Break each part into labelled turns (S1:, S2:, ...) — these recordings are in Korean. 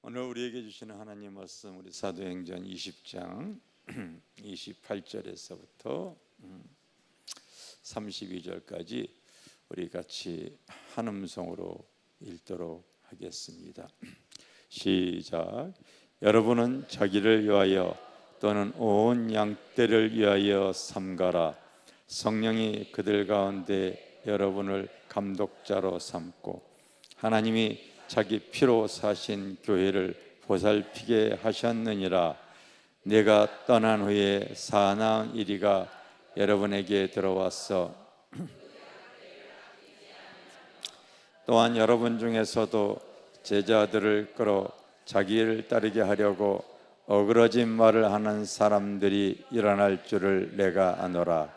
S1: 오늘 우리에게 주시는 하나님 말씀, 우리 사도행전 20장 28절에서부터 32절까지 우리 같이 한 음성으로 읽도록 하겠습니다. 시작. 여러분은 자기를 위하여 또는 온 양떼를 위하여 삼가라. 성령이 그들 가운데 여러분을 감독자로 삼고 하나님이 자기 피로 사신 교회를 보살피게 하셨느니라. 내가 떠난 후에 사나운 이리가 여러분에게 들어왔어. 또한 여러분 중에서도 제자들을 끌어 자기를 따르게 하려고 어그러진 말을 하는 사람들이 일어날 줄을 내가 아노라.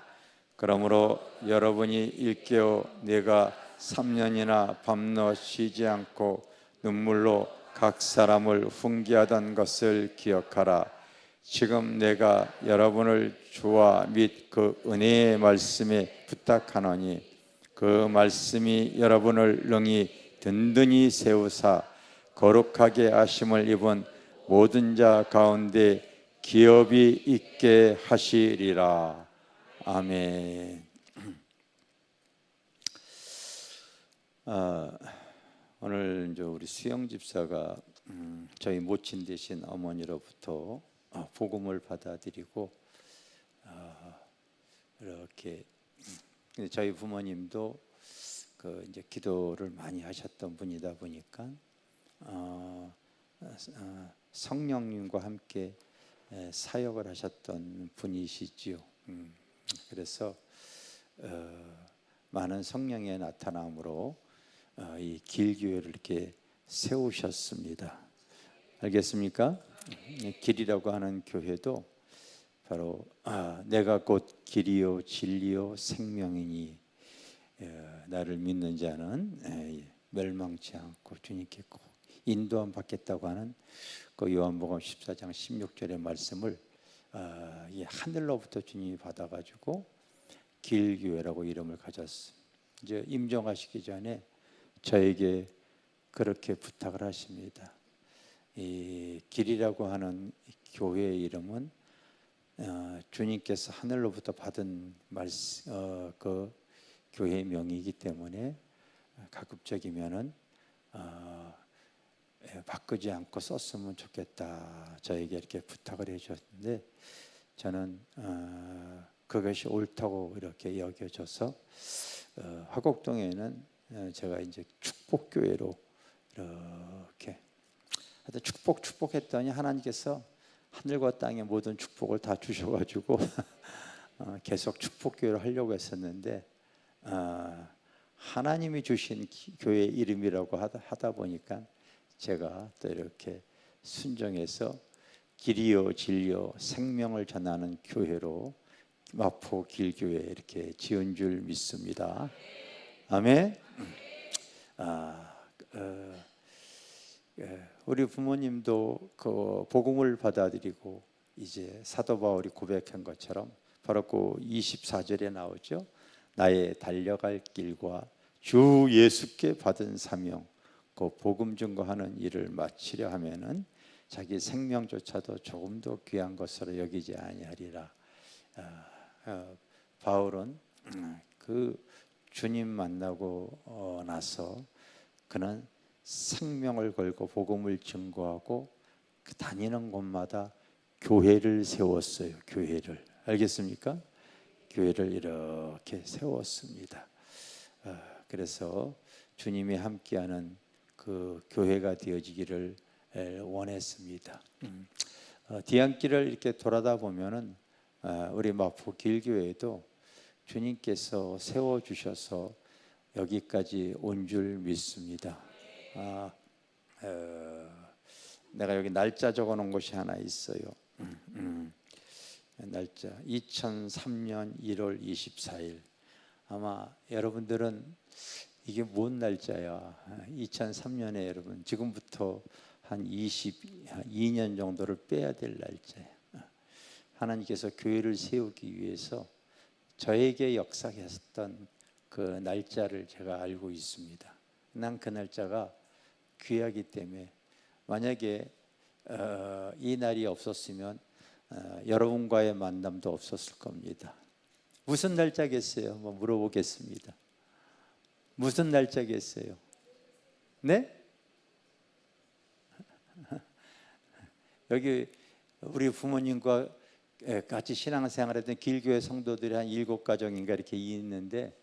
S1: 그러므로 여러분이 일깨어 내가 3년이나 밤낮 쉬지 않고 눈물로 각 사람을 훈계하던 것을 기억하라. 지금 내가 여러분을 주와 및 그 은혜의 말씀에 부탁하노니 그 말씀이 여러분을 능히 든든히 세우사 거룩하게 하심을 입은 모든 자 가운데 기업이 있게 하시리라. 아멘. 오늘 이제 우리 수영 집사가 저희 모친 되신 어머니로부터 복음을 받아들이고 이렇게 저희 부모님도 그 이제 기도를 많이 하셨던 분이다 보니까 성령님과 함께 사역을 하셨던 분이시지요. 그래서 많은 성령의 나타남으로 이 길교회를 이렇게 세우셨습니다. 알겠습니까? 길이라고 하는 교회도 바로 내가 곧 길이요 진리요 생명이니 나를 믿는 자는 멸망치 않고 주님께 꼭 인도함 받겠다고 하는 그 요한복음 14장 16절의 말씀을 이 하늘로부터 주님이 받아가지고 길교회라고 이름을 가졌습니다. 이제 임종하시기 전에 저에게 그렇게 부탁을 하십니다. 이 길이라고 하는 교회의 이름은 주님께서 하늘로부터 받은 그 교회의 명이기 때문에 가급적이면은 바꾸지 않고 썼으면 좋겠다. 저에게 이렇게 부탁을 해주셨는데 저는 그것이 옳다고 이렇게 여겨져서 화곡동에는 제가 이제 축복교회로 이렇게 하여튼 축복했더니 하나님께서 하늘과 땅의 모든 축복을 다 주셔가지고 계속 축복교회를 하려고 했었는데 하나님이 주신 교회 이름이라고 하다 보니까 제가 또 이렇게 순종해서 길이요 진리요 생명을 전하는 교회로 마포 길교회 이렇게 지은 줄 믿습니다. 아멘. 우리 부모님도 그 복음을 받아들이고 이제 사도 바울이 고백한 것처럼 바로 그 24절에 나오죠. 나의 달려갈 길과 주 예수께 받은 사명, 그 복음 증거하는 일을 마치려 하면은 자기 생명조차도 조금 더 귀한 것으로 여기지 아니하리라. 바울은 그 주님 만나고 나서 그는 생명을 걸고 복음을 증거하고 그 다니는 곳마다 교회를 세웠어요. 교회를. 알겠습니까? 교회를 이렇게 세웠습니다. 그래서 주님이 함께하는 그 교회가 되어지기를 원했습니다. 뒤안길을 이렇게 돌아다 보면은 우리 마포 길교회도 주님께서 세워주셔서 여기까지 온 줄 믿습니다. 내가 여기 날짜 적어놓은 것이 하나 있어요. 날짜 2003년 1월 24일. 아마 여러분들은 이게 뭔 날짜야? 2003년에 여러분 지금부터 한 22년 정도를 빼야 될 날짜야. 하나님께서 교회를 세우기 위해서 저에게 역사하셨던 그 날짜를 제가 알고 있습니다. 난 그 날짜가 귀하기 때문에 만약에 이 날이 없었으면 여러분과의 만남도 없었을 겁니다. 무슨 날짜겠어요? 한번 물어보겠습니다. 무슨 날짜겠어요? 네? 여기 우리 부모님과 같이 신앙생활했던 길교회 성도들이 한 7가정인가 이렇게 있는데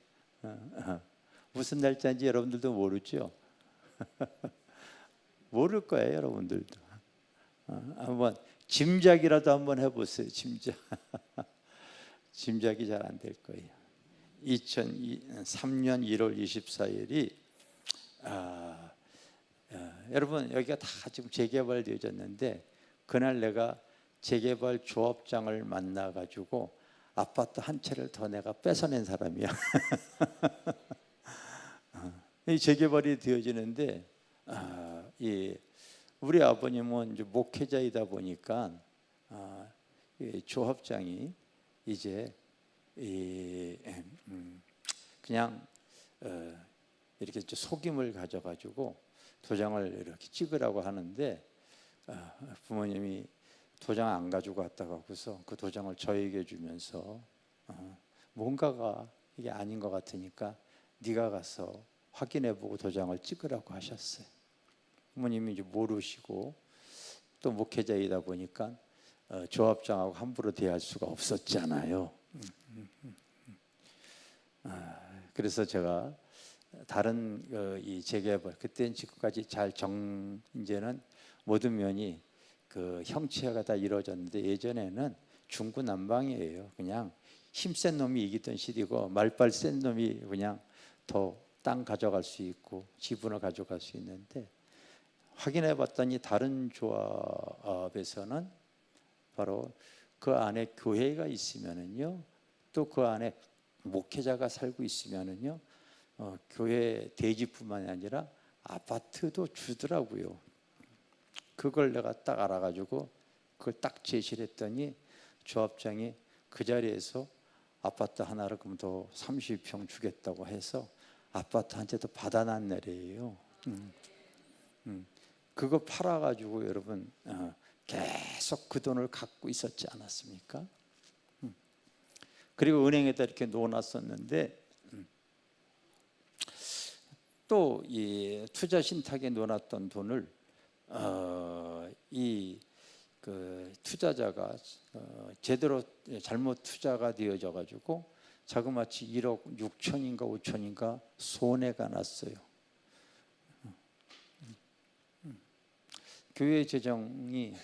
S1: 무슨 날짜인지 여러분들도 모르죠? 모를 거예요, 여러분들도. 한번 짐작이라도 한번 해보세요. 짐작. 짐작이 잘 안 될 거예요. 2003년 1월 24일이 여러분 여기가 다 지금 재개발되어졌는데 그날 내가 재개발 조합장을 만나가지고 아파트 한 채를 더 내가 뺏어낸 사람이야. 이 재개발이 되어지는데 우리 아버님은 이제 목회자이다 보니까 이 조합장이 이제 그냥 이렇게 속임을 가져가지고 도장을 이렇게 찍으라고 하는데 부모님이 도장 안 가지고 왔다고 하고서 그 도장을 저에게 주면서 뭔가가 이게 아닌 것 같으니까 네가 가서 확인해보고 도장을 찍으라고 하셨어요. 부모님이 이제 모르시고 또 목회자이다 보니까 조합장하고 함부로 대할 수가 없었잖아요. 그래서 제가 다른 이 재개발 그때는 지금까지 이제는 모든 면이 그 형체가 다 이루어졌는데 예전에는 중구난방이에요. 그냥 힘센 놈이 이기던 시대고 말빨 센 놈이 그냥 더 땅 가져갈 수 있고 지분을 가져갈 수 있는데 확인해 봤더니 다른 조합에서는 바로 그 안에 교회가 있으면은요, 또 그 안에 목회자가 살고 있으면은요, 교회 대지뿐만이 아니라 아파트도 주더라고요. 그걸 내가 딱 알아가지고 그걸 딱 제시를 했더니 조합장이 그 자리에서 아파트 하나를 그럼 더 30평 주겠다고 해서 아파트 한 채도 받아난 날이에요. 그거 팔아가지고 여러분 계속 그 돈을 갖고 있었지 않았습니까? 그리고 은행에다 이렇게 놓아놨었는데 또 이 투자 신탁에 놓아놨던 돈을 이 그 투자자가 제대로 잘못 투자가 되어져 가지고 자그마치 1억 6천인가 5천인가 손해가 났어요. 교회 재정이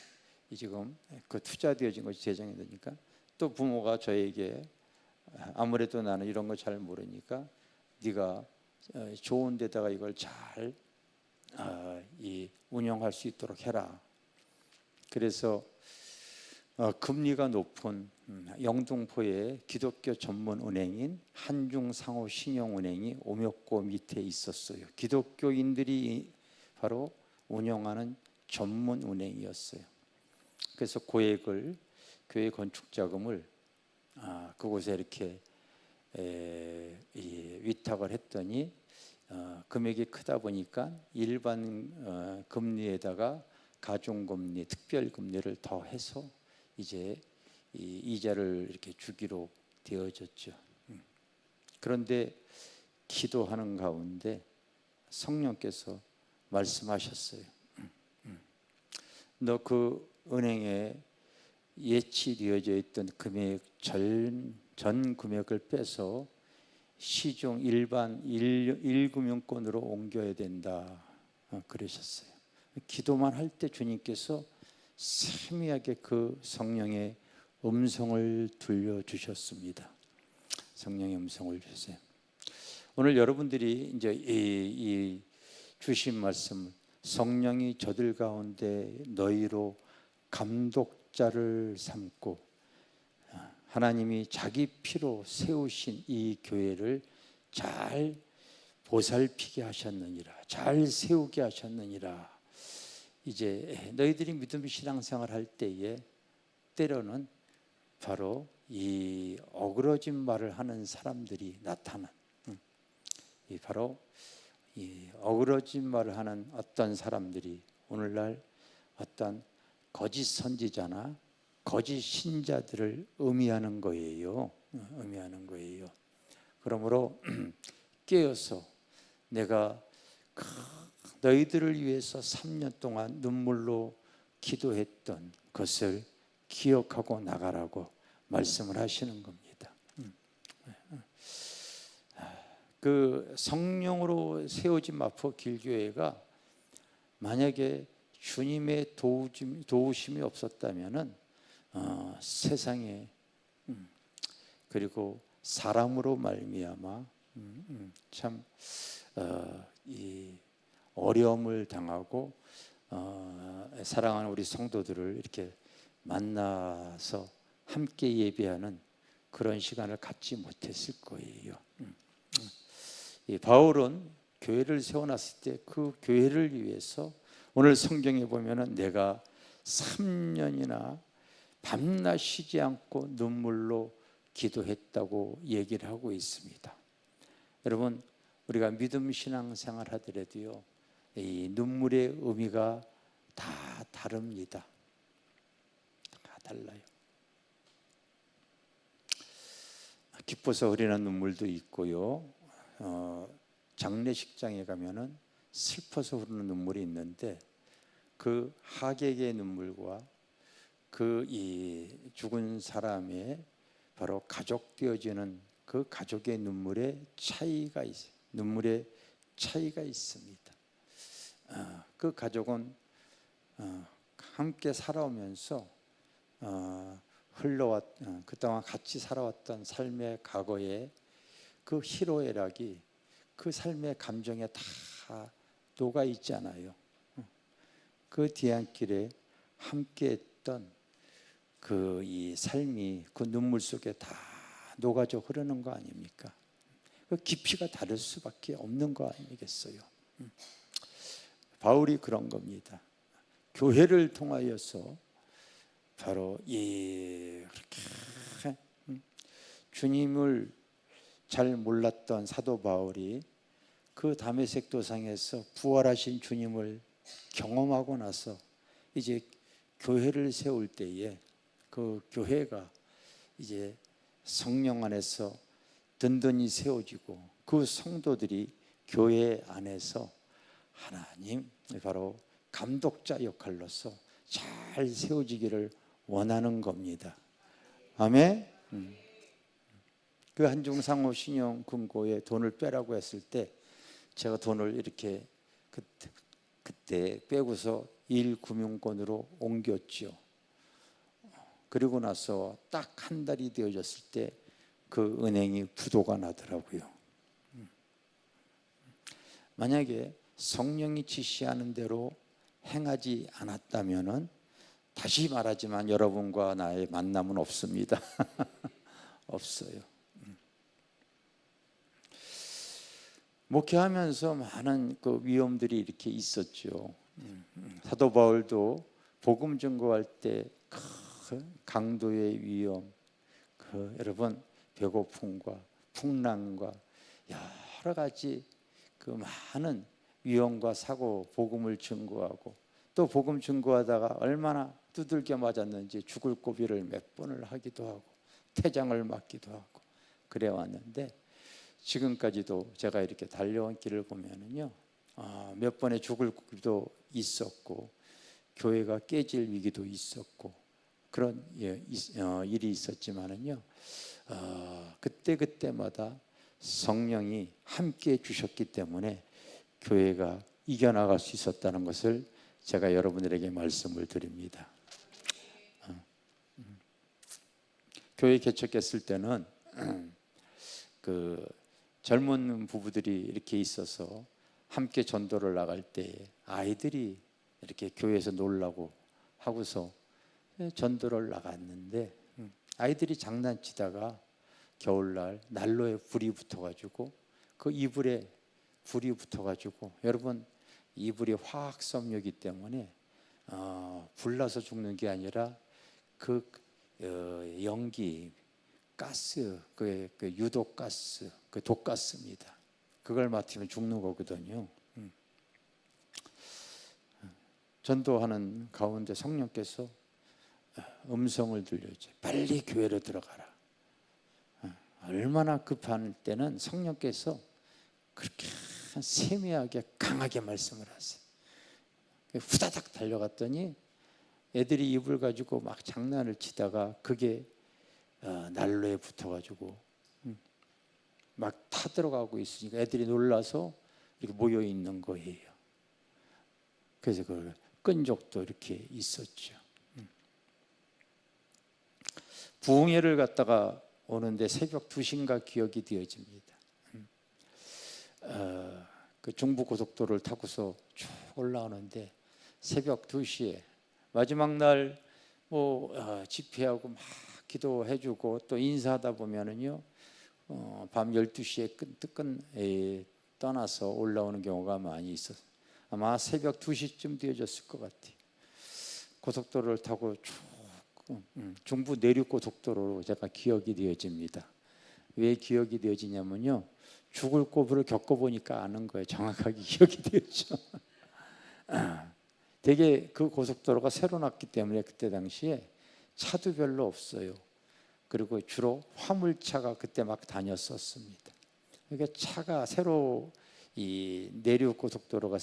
S1: 지금 그 투자되어진 것이 재정이 되니까 또 부모가 저에게 아무래도 나는 이런 거 잘 모르니까 네가 좋은 데다가 이걸 잘 운영할 수 있도록 해라. 그래서 금리가 높은 영등포의 기독교 전문 은행인 한중상호신용은행이 오묘고 밑에 있었어요. 기독교인들이 바로 운영하는 전문 은행이었어요. 그래서 고액을 교회 건축 자금을 그곳에 이렇게 위탁을 했더니 금액이 크다 보니까 일반 금리에다가 가중금리, 특별금리를 더해서 이제 이자를 이렇게 주기로 되어졌죠. 그런데 기도하는 가운데 성령께서 말씀하셨어요. 너 그 은행에 예치되어져 있던 금액 전 금액을 빼서 시중 일반 1금융권으로 옮겨야 된다 그러셨어요. 기도만 할 때 주님께서 세미하게 그 성령의 음성을 들려주셨습니다. 성령의 음성을 주세요. 오늘 여러분들이 이제 이 주신 말씀, 성령이 저들 가운데 너희로 감독자를 삼고 하나님이 자기 피로 세우신 이 교회를 잘 보살피게 하셨느니라, 잘 세우게 하셨느니라. 이제 너희들이 믿음 신앙생활 할 때에 때로는 바로 이 어그러진 말을 하는 사람들이 나타난, 바로 이 어그러진 말을 하는 어떤 사람들이 오늘날 어떤 거짓 선지자나 거짓 신자들을 의미하는 거예요. 의미하는 거예요. 그러므로 깨어서 내가 너희들을 위해서 3년 동안 눈물로 기도했던 것을 기억하고 나가라고 말씀을 하시는 겁니다. 그 성령으로 세워진 마포 길교회가 만약에 주님의 도우심이 없었다면은 세상에 그리고 사람으로 말미암아 참 이 어려움을 당하고 사랑하는 우리 성도들을 이렇게 만나서 함께 예배하는 그런 시간을 갖지 못했을 거예요. 이 바울은 교회를 세워놨을 때 그 교회를 위해서 오늘 성경에 보면은 내가 3년이나 밤낮 쉬지 않고 눈물로 기도했다고 얘기를 하고 있습니다. 여러분, 우리가 믿음 신앙생활 하더라도요, 이 눈물의 의미가 다 다릅니다. 다 달라요. 기뻐서 흐리는 눈물도 있고요, 장례식장에 가면은 슬퍼서 흐르는 눈물이 있는데, 그 하객의 눈물과 그 이 죽은 사람의 바로 가족 되어지는 그 가족의 눈물의 차이가 있습니다. 그 가족은 함께 살아오면서 그동안 같이 살아왔던 삶의 과거에 그 희로애락이 그 삶의 감정에 다 녹아 있잖아요. 그 뒤안길에 함께했던 그 이 삶이 그 눈물 속에 다 녹아져 흐르는 거 아닙니까? 그 깊이가 다를 수밖에 없는 거 아니겠어요? 바울이 그런 겁니다. 교회를 통하여서 바로 그렇게 주님을 잘 몰랐던 사도 바울이 그 다메섹 도상에서 부활하신 주님을 경험하고 나서 이제 교회를 세울 때에 그 교회가 이제 성령 안에서 든든히 세워지고 그 성도들이 교회 안에서 하나님 바로 감독자 역할로서 잘 세워지기를 원하는 겁니다. 아멘. 그 한중상호 신용금고에 돈을 빼라고 했을 때 제가 돈을 이렇게 그때 빼고서 1금융권으로 옮겼죠. 그리고 나서 딱 한 달이 되어졌을 때 그 은행이 부도가 나더라고요. 만약에 성령이 지시하는 대로 행하지 않았다면은 다시 말하지만 여러분과 나의 만남은 없습니다. 없어요. 목회하면서 많은 그 위험들이 이렇게 있었죠. 사도 바울도 복음 증거할 때 강도의 위험, 여러분 배고픔과 풍랑과 여러 가지 그 많은 위험과 사고, 복음을 증거하고 또 복음 증거하다가 얼마나 두들겨 맞았는지 죽을 고비를 몇 번을 하기도 하고 태장을 맞기도 하고 그래 왔는데 지금까지도 제가 이렇게 달려온 길을 보면은요, 몇 번의 죽을 고비도 있었고 교회가 깨질 위기도 있었고 그런 일이 있었지만은요, 그때마다 성령이 함께 주셨기 때문에 교회가 이겨나갈 수 있었다는 것을 제가 여러분들에게 말씀을 드립니다. 교회 개척했을 때는 그 젊은 부부들이 이렇게 있어서 함께 전도를 나갈 때 아이들이 이렇게 교회에서 놀라고 하고서 전도를 나갔는데 아이들이 장난치다가 겨울날 난로에 불이 붙어가지고 그 이불에 불이 붙어가지고 여러분 이불이 화학섬유이기 때문에 불나서 죽는 게 아니라 그 연기 가스 그 유독가스 그 독가스입니다. 그걸 맡으면 죽는 거거든요. 전도하는 가운데 성령께서 음성을 들려줘. 빨리 교회로 들어가라. 얼마나 급할 때는 성령께서 그렇게 세미하게 강하게 말씀을 하세요. 후다닥 달려갔더니 애들이 이불 가지고 막 장난을 치다가 그게 난로에 붙어가지고 막 타들어가고 있으니까 애들이 놀라서 이렇게 모여 있는 거예요. 그래서 그 끈적도 이렇게 있었죠. 부흥회를 갔다가 오는데 새벽 2시인가 기억이 되어집니다. 그 중부고속도로를 타고서 쭉 올라오는데 새벽 2시에 마지막 날 집회하고 막 기도해주고 또 인사하다 보면은요 밤 12시에 떠나서 올라오는 경우가 많이 있어서 아마 새벽 2시쯤 되어졌을 것 같아요. 고속도로를 타고 쭉 중부 내륙고속도로로 제가 기억이 되어집니다. 왜 기억이 되어지냐면요 죽을 고비를 겪어보니까 아는 거예요. 정확하게 기억이 되었죠. 되게 그 고속도로가 새로 났기 때문에 그때 당시에 차도 별로 없어요. 그리고 주로 화물차가 그때 막 다녔었습니다. 그러니까 차가 새로 이 내륙 고속도로가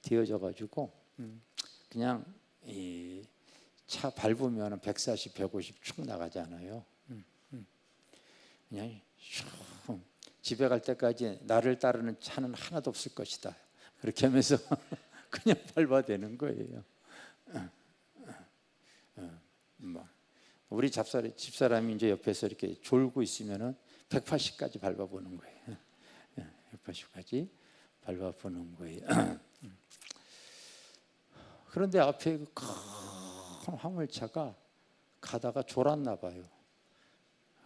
S1: 되어져 가지고 그냥 이 차 밟으면 140, 150 쭉 나가잖아요. 그냥 집에 갈 때까지 나를 따르는 차는 하나도 없을 것이다. 그렇게 하면서 그냥 밟아대는 거예요. 우리 집사람이 이제 옆에서 이렇게 졸고 있으면은 180까지 밟아보는 거예요. 180까지 밟아보는 거예요. 그런데 앞에 큰 화물차가 가다가 졸았나 봐요.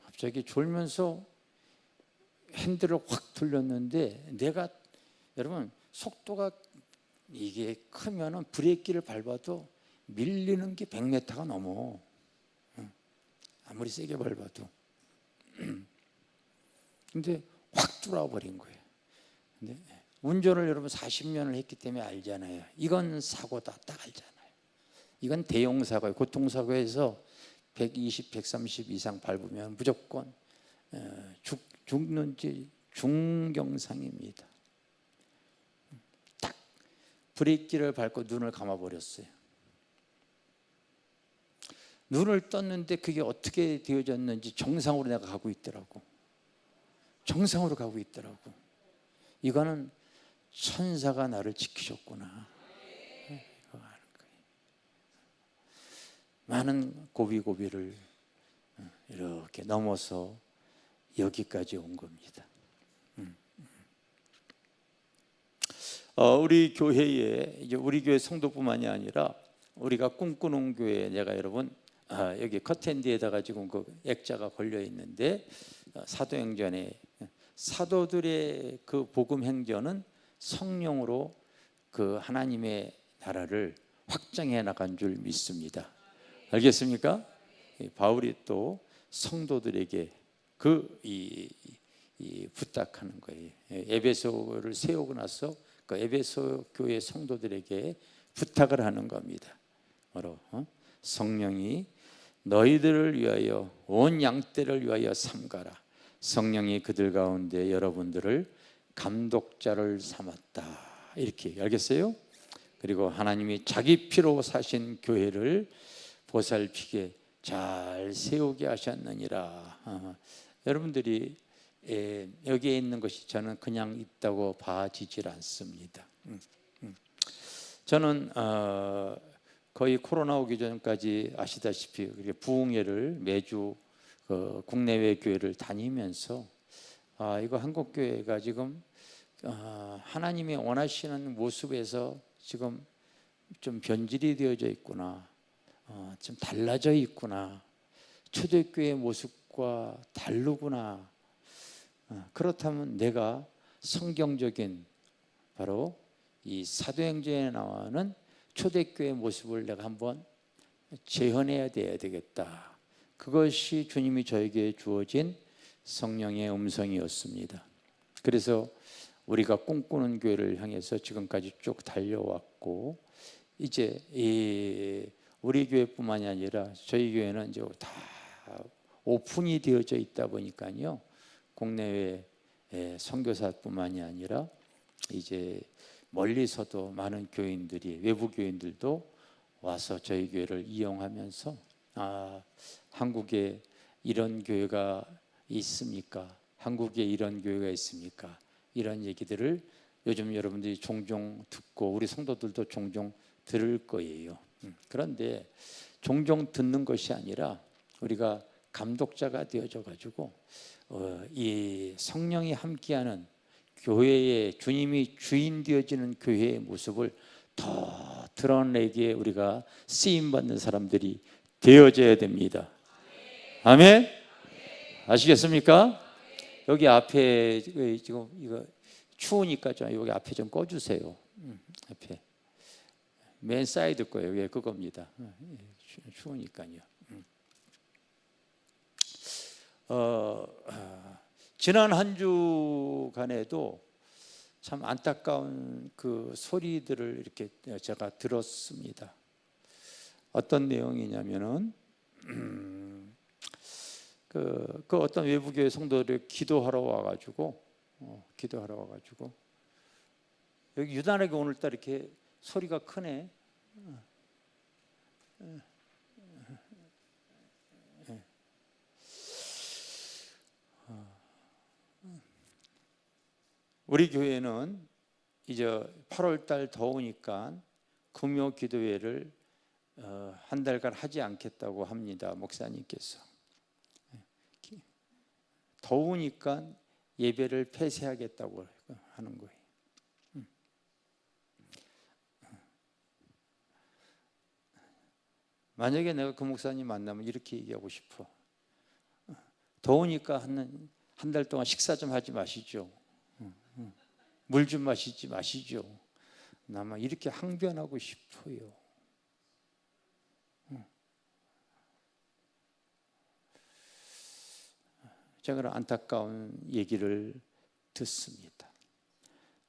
S1: 갑자기 졸면서 핸들을 확 돌렸는데 내가 여러분 속도가 이게 크면은 브레이크를 밟아도 밀리는 게 100m가 넘어. 아무리 세게 밟아도. 근데 확 뚫어버린 거예요. 근데 운전을 여러분 40년을 했기 때문에 알잖아요. 이건 사고다 딱 알잖아요. 이건 대형 사고예요. 교통사고에서 120, 130 이상 밟으면 무조건 죽는지 중경상입니다. 딱 브레이크를 밟고 눈을 감아버렸어요. 눈을 떴는데 그게 어떻게 되어졌는지 정상으로 내가 가고 있더라고. 정상으로 가고 있더라고. 이거는 천사가 나를 지키셨구나. 이거 아는 거예요. 많은 고비고비를 이렇게 넘어서 여기까지 온 겁니다. 우리 교회에 이제 우리 교회 성도뿐만이 아니라 우리가 꿈꾸는 교회 내가 여러분 여기 커튼 뒤에다가 지금 그 액자가 걸려 있는데 사도행전에 사도들의 그 복음 행전은 성령으로 그 하나님의 나라를 확장해 나간 줄 믿습니다. 알겠습니까? 바울이 또 성도들에게 이 부탁하는 거예요. 에베소를 세우고 나서 그 에베소 교회 성도들에게 부탁을 하는 겁니다. 바로 성령이 너희들을 위하여 온 양떼를 위하여 삼가라. 성령이 그들 가운데 여러분들을 감독자를 삼았다. 이렇게 알겠어요? 그리고 하나님이 자기 피로 사신 교회를 보살피게 잘 세우게 하셨느니라. 여러분들이 여기에 있는 것이 저는 그냥 있다고 봐지질 않습니다. 저는 거의 코로나 오기 전까지 아시다시피 부흥회를 매주 국내외 교회를 다니면서 이거 한국 교회가 지금 하나님이 원하시는 모습에서 지금 좀 변질이 되어져 있구나, 좀 달라져 있구나, 초대교회 모습과 다르구나. 그렇다면 내가 성경적인 바로 이 사도행전에 나오는 초대교회 모습을 내가 한번 재현해야 되겠다. 그것이 주님이 저에게 주어진 성령의 음성이었습니다. 그래서 우리가 꿈꾸는 교회를 향해서 지금까지 쭉 달려왔고 이제 우리 교회뿐만이 아니라 저희 교회는 이제 다 오픈이 되어져 있다 보니까요, 국내외 선교사뿐만이 아니라 이제 멀리서도 많은 교인들이, 외부 교인들도 와서 저희 교회를 이용하면서 한국에 이런 교회가 있습니까? 한국에 이런 교회가 있습니까? 이런 얘기들을 요즘 여러분들이 종종 듣고 우리 성도들도 종종 들을 거예요. 그런데 종종 듣는 것이 아니라 우리가 감독자가 되어져 가지고 이 성령이 함께하는 교회의, 주님이 주인 되어지는 교회의 모습을 더 드러내기에 우리가 쓰임받는 사람들이 되어져야 됩니다. 아멘? 아시겠습니까? 여기 앞에 지금 이거 추우니까 좀 여기 앞에 좀 꺼주세요. 앞에 맨 사이드 거예요. 예, 그겁니다. 추우니까요. 지난 한 주간에도 참 안타까운 그 소리들을 이렇게 제가 들었습니다. 어떤 내용이냐면은 그 어떤 외부교회 성도들이 기도하러 와가지고 여기 유난하게 오늘따라 이렇게 소리가 크네. 우리 교회는 이제 8월 달 더우니까 금요 기도회를 한 달간 하지 않겠다고 합니다. 목사님께서. 더우니까 예배를 폐쇄하겠다고 하는 거예요. 만약에 내가 그 목사님 만나면 이렇게 얘기하고 싶어. 더우니까 한 달 동안 식사 좀 하지 마시죠. 물 좀 마시지 마시죠. 나만 이렇게 항변하고 싶어요. 제가 그런 안타까운 얘기를 듣습니다.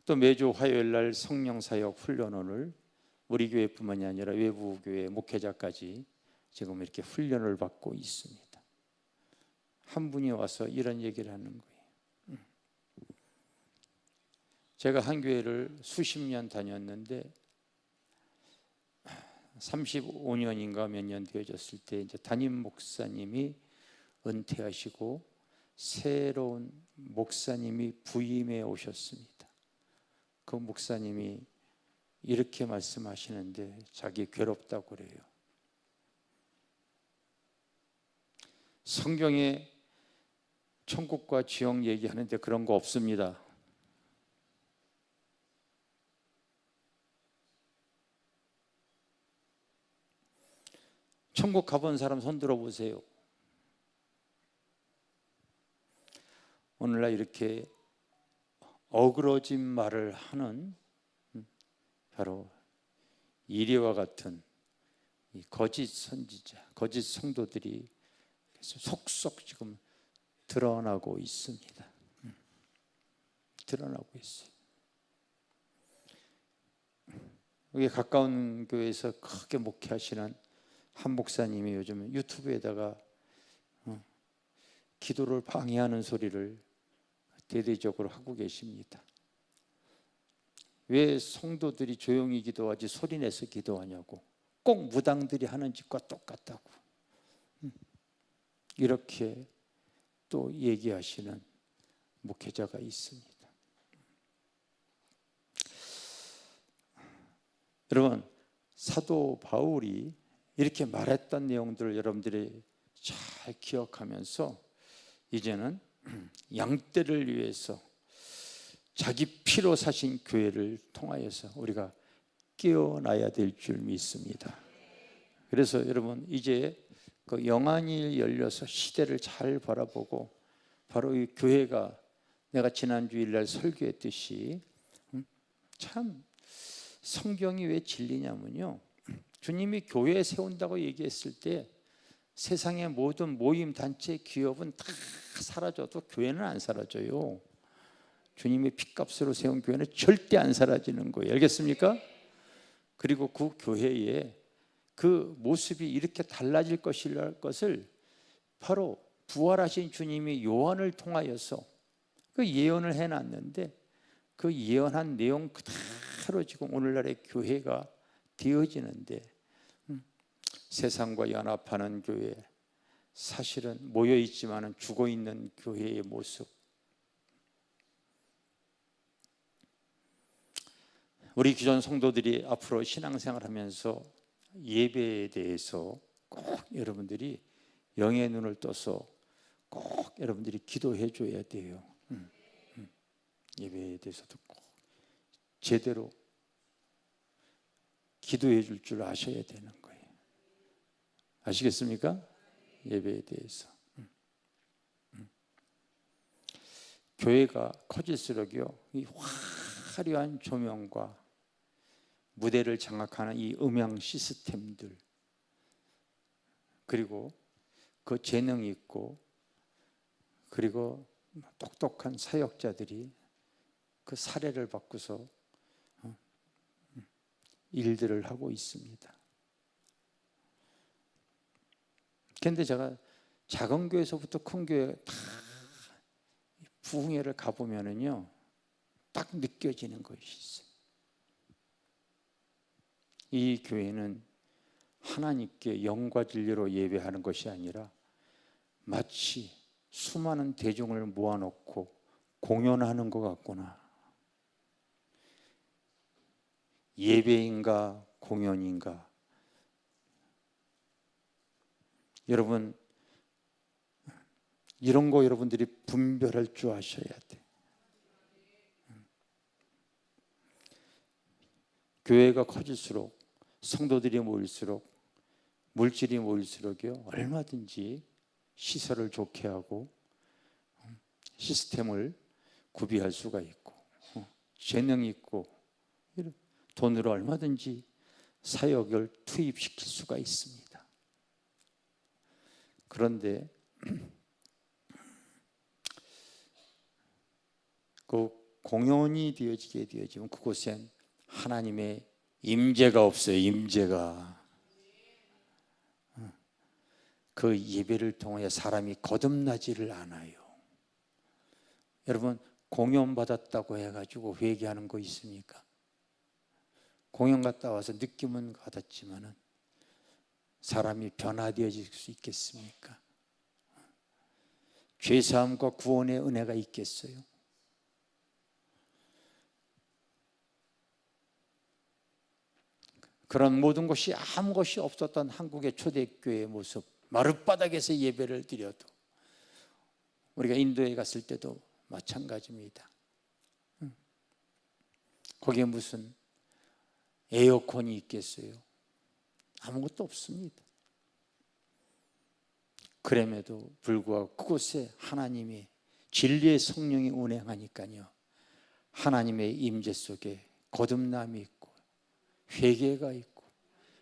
S1: 또 매주 화요일 날 성령사역 훈련원을 우리 교회뿐만이 아니라 외부 교회 목회자까지 지금 이렇게 훈련을 받고 있습니다. 한 분이 와서 이런 얘기를 하는 거예요. 제가 한 교회를 수십 년 다녔는데 35년인가 몇 년 되어졌을 때 이제 담임 목사님이 은퇴하시고 새로운 목사님이 부임해 오셨습니다. 그 목사님이 이렇게 말씀하시는데 자기 괴롭다고 그래요. 성경에 천국과 지옥 얘기하는데 그런 거 없습니다. 천국 가본 사람 손 들어보세요. 오늘날 이렇게 어그러진 말을 하는 바로 이리와 같은 이 거짓 선지자, 거짓 성도들이 속속 지금 드러나고 있습니다. 드러나고 있어요. 여기 가까운 교회에서 크게 목회하시는 한 목사님이 요즘 유튜브에다가 기도를 방해하는 소리를 대대적으로 하고 계십니다. 왜 성도들이 조용히 기도하지 소리내서 기도하냐고, 꼭 무당들이 하는 짓과 똑같다고 이렇게 또 얘기하시는 목회자가 있습니다. 여러분, 사도 바울이 이렇게 말했던 내용들을 여러분들이 잘 기억하면서 이제는 양떼를 위해서 자기 피로 사신 교회를 통하여서 우리가 깨어나야 될 줄 믿습니다. 그래서 여러분, 이제 그 영안이 열려서 시대를 잘 바라보고 바로 이 교회가 내가 지난 주일날 설교했듯이 참 성경이 왜 진리냐면요, 주님이 교회 세운다고 얘기했을 때 세상의 모든 모임, 단체, 기업은 다 사라져도 교회는 안 사라져요. 주님의 핏값으로 세운 교회는 절대 안 사라지는 거예요. 알겠습니까? 그래서 여러분, 이제 그 영안이 열려서 시대를 잘 바라보고 바로 이 교회가 내가 지난 주일날 설교했듯이 주님이 교회 세운다고 얘기했을 때 세상의 모든 모임, 단체, 기업은 다 사라져도 교회는 안 사라져요. 주님의 핏값으로 세운 교회는 절대 안 사라지는 거예요. 알겠습니까? 그리고 그 교회에 그 모습이 이렇게 달라질 것을 바로 부활하신 주님이 요한을 통하여서 그 예언을 해놨는데, 그 예언한 내용 그대로 지금 오늘날의 교회가 되어지는데, 세상과 연합하는 교회, 사실은 모여있지만 죽어있는 교회의 모습. 우리 기존 성도들이 앞으로 신앙생활하면서 예배에 대해서 꼭 여러분들이 영의 눈을 떠서 꼭 여러분들이 기도해 줘야 돼요. 예배에 대해서도 꼭 제대로 기도해 줄 줄 아셔야 되는 거예요. 아시겠습니까? 예배에 대해서. 교회가 커질수록요, 이 화려한 조명과 무대를 장악하는 이 음향 시스템들, 그리고 그 재능이 있고 그리고 똑똑한 사역자들이 그 사례를 받고서 일들을 하고 있습니다. 그런데 제가 작은 교회에서부터 큰 교회 다 부흥회를 가보면은요, 딱 느껴지는 것이 있어요. 이 교회는 하나님께 영과 진리로 예배하는 것이 아니라 마치 수많은 대중을 모아놓고 공연하는 것 같구나. 예배인가 공연인가. 여러분, 이런 거 여러분들이 분별할 줄 아셔야 돼. 교회가 커질수록, 성도들이 모일수록, 물질이 모일수록요, 얼마든지 시설을 좋게 하고 시스템을 구비할 수가 있고 재능이 있고 돈으로 얼마든지 사역을 투입시킬 수가 있습니다. 그런데 그 공연이 되어지면 그곳엔 하나님의 임재가 없어요. 임재가. 그 예배를 통해 사람이 거듭나지를 않아요. 여러분, 공연 받았다고 해가지고 회개하는 거 있습니까? 공연 갔다 와서 느낌은 받았지만은 사람이 변화되어질 수 있겠습니까? 죄사함과 구원의 은혜가 있겠어요? 그런 모든 것이 아무 것이 없었던 한국의 초대교회의 모습, 마룻바닥에서 예배를 드려도, 우리가 인도에 갔을 때도 마찬가지입니다. 거기에 무슨 에어컨이 있겠어요? 아무것도 없습니다. 그럼에도 불구하고 그곳에 하나님의 진리의 성령이 운행하니까요, 하나님의 임재 속에 거듭남이 있고 회개가 있고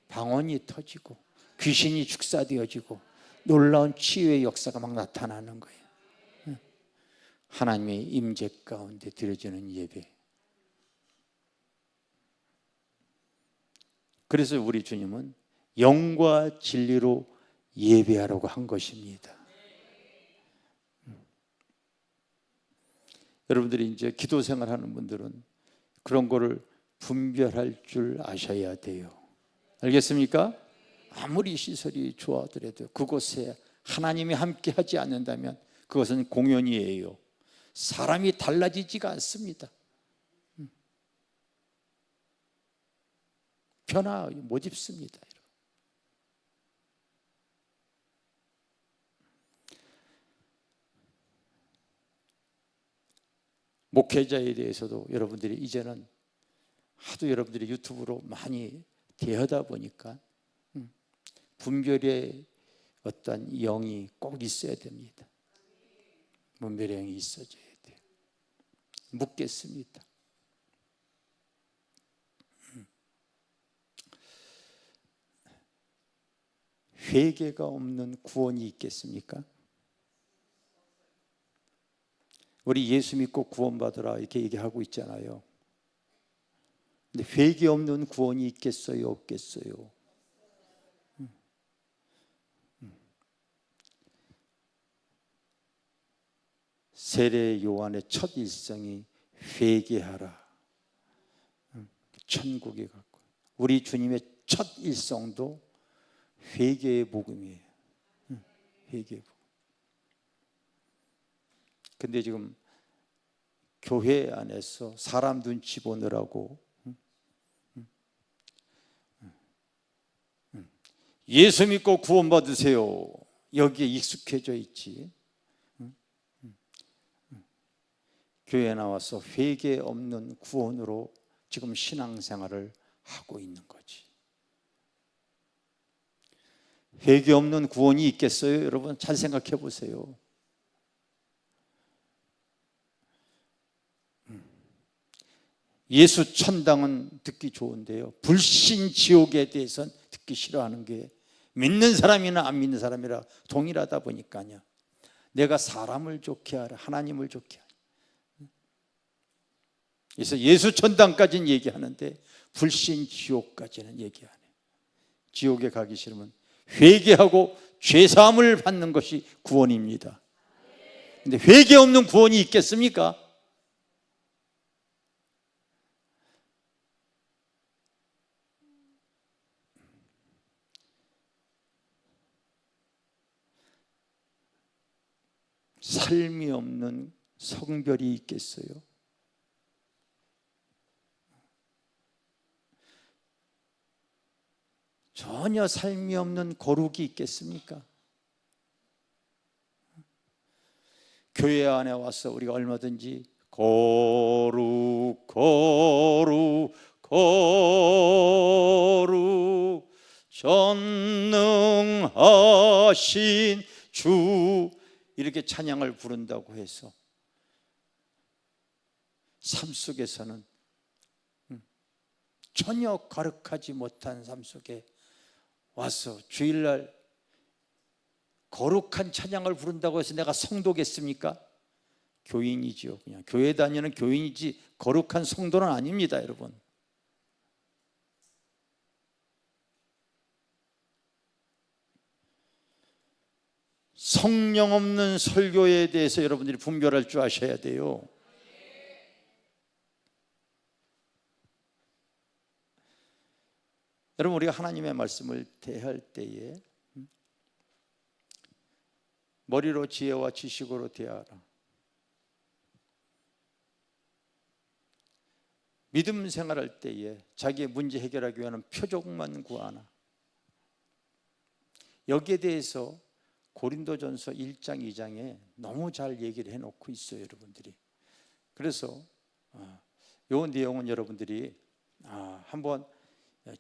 S1: 방언이 터지고 귀신이 축사되어지고 놀라운 치유의 역사가 막 나타나는 거예요. 하나님의 임재 가운데 드려지는 예배. 그래서 우리 주님은 영과 진리로 예배하라고 한 것입니다. 여러분들이 이제 기도 생활하는 분들은 그런 거를 분별할 줄 아셔야 돼요. 알겠습니까? 아무리 시설이 좋아하더라도 그곳에 하나님이 함께 하지 않는다면 그것은 공연이에요. 사람이 달라지지가 않습니다. 변화 못 입습니다. 목회자에 대해서도 여러분들이 이제는 하도 여러분들이 유튜브로 많이 대하다 보니까 분별의 어떤 영이 꼭 있어야 됩니다. 분별의 영이 있어져야 돼요. 묻겠습니다. 회개가 없는 구원이 있겠습니까? 우리 예수 믿고 구원받으라 이렇게 얘기하고 있잖아요. 근데 회개 없는 구원이 있겠어요, 없겠어요? 세례 요한의 첫 일성이 회개하라. 천국에 갔고, 우리 주님의 첫 일성도 회개의 복음이에요. 회개의 복음. 근데 지금 교회 안에서 사람 눈치 보느라고 예수 믿고 구원받으세요, 여기에 익숙해져 있지. 교회에 나와서 회개 없는 구원으로 지금 신앙생활을 하고 있는 거지. 회개 없는 구원이 있겠어요? 여러분 잘 생각해 보세요. 예수 천당은 듣기 좋은데요, 불신 지옥에 대해서는 듣기 싫어하는 게, 믿는 사람이나 안 믿는 사람이라 동일하다 보니까요. 내가 사람을 좋게 하라, 하나님을 좋게 하라. 그래서 예수 천당까지는 얘기하는데 불신 지옥까지는 얘기 안 해요. 지옥에 가기 싫으면 회개하고 죄사함을 받는 것이 구원입니다. 근데 회개 없는 구원이 있겠습니까? 삶이 없는 성별이 있겠어요? 전혀 삶이 없는 거룩이 있겠습니까? 교회 안에 와서 우리가 얼마든지 거룩 거룩 거룩 전능하신 주, 이렇게 찬양을 부른다고 해서 삶 속에서는 전혀 거룩하지 못한 삶 속에 와서 주일날 거룩한 찬양을 부른다고 해서 내가 성도겠습니까? 교인이죠. 그냥 교회 다니는 교인이지 거룩한 성도는 아닙니다, 여러분. 성령 없는 설교에 대해서 여러분들이 분별할 줄 아셔야 돼요. 여러분, 우리가 하나님의 말씀을 대할 때에 머리로 지혜와 지식으로 대하라. 믿음 생활할 때에 자기의 문제 해결하기 위한 표적만 구하나. 여기에 대해서 고린도전서 1장 2장에 너무 잘 얘기를 해놓고 있어요, 여러분들이. 그래서 이 내용은 여러분들이 한번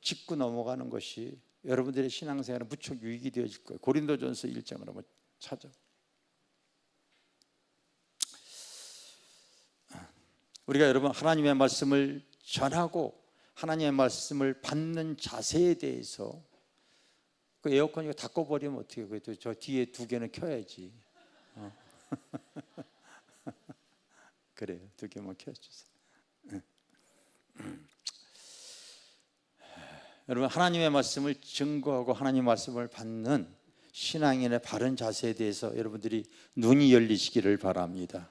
S1: 짚고 넘어가는 것이 여러분들의 신앙생활에 무척 유익이 되어질 거예요. 고린도전서 1장을 한번 찾아. 우리가 여러분 하나님의 말씀을 전하고 하나님의 말씀을 받는 자세에 대해서, 그 에어컨 이거 닫고버리면 어떻게, 그래도 저 뒤에 두 개는 켜야지. 그래요, 두 개만 켜주세요. 여러분, 하나님의 말씀을 증거하고 하나님의 말씀을 받는 신앙인의 바른 자세에 대해서 여러분들이 눈이 열리시기를 바랍니다.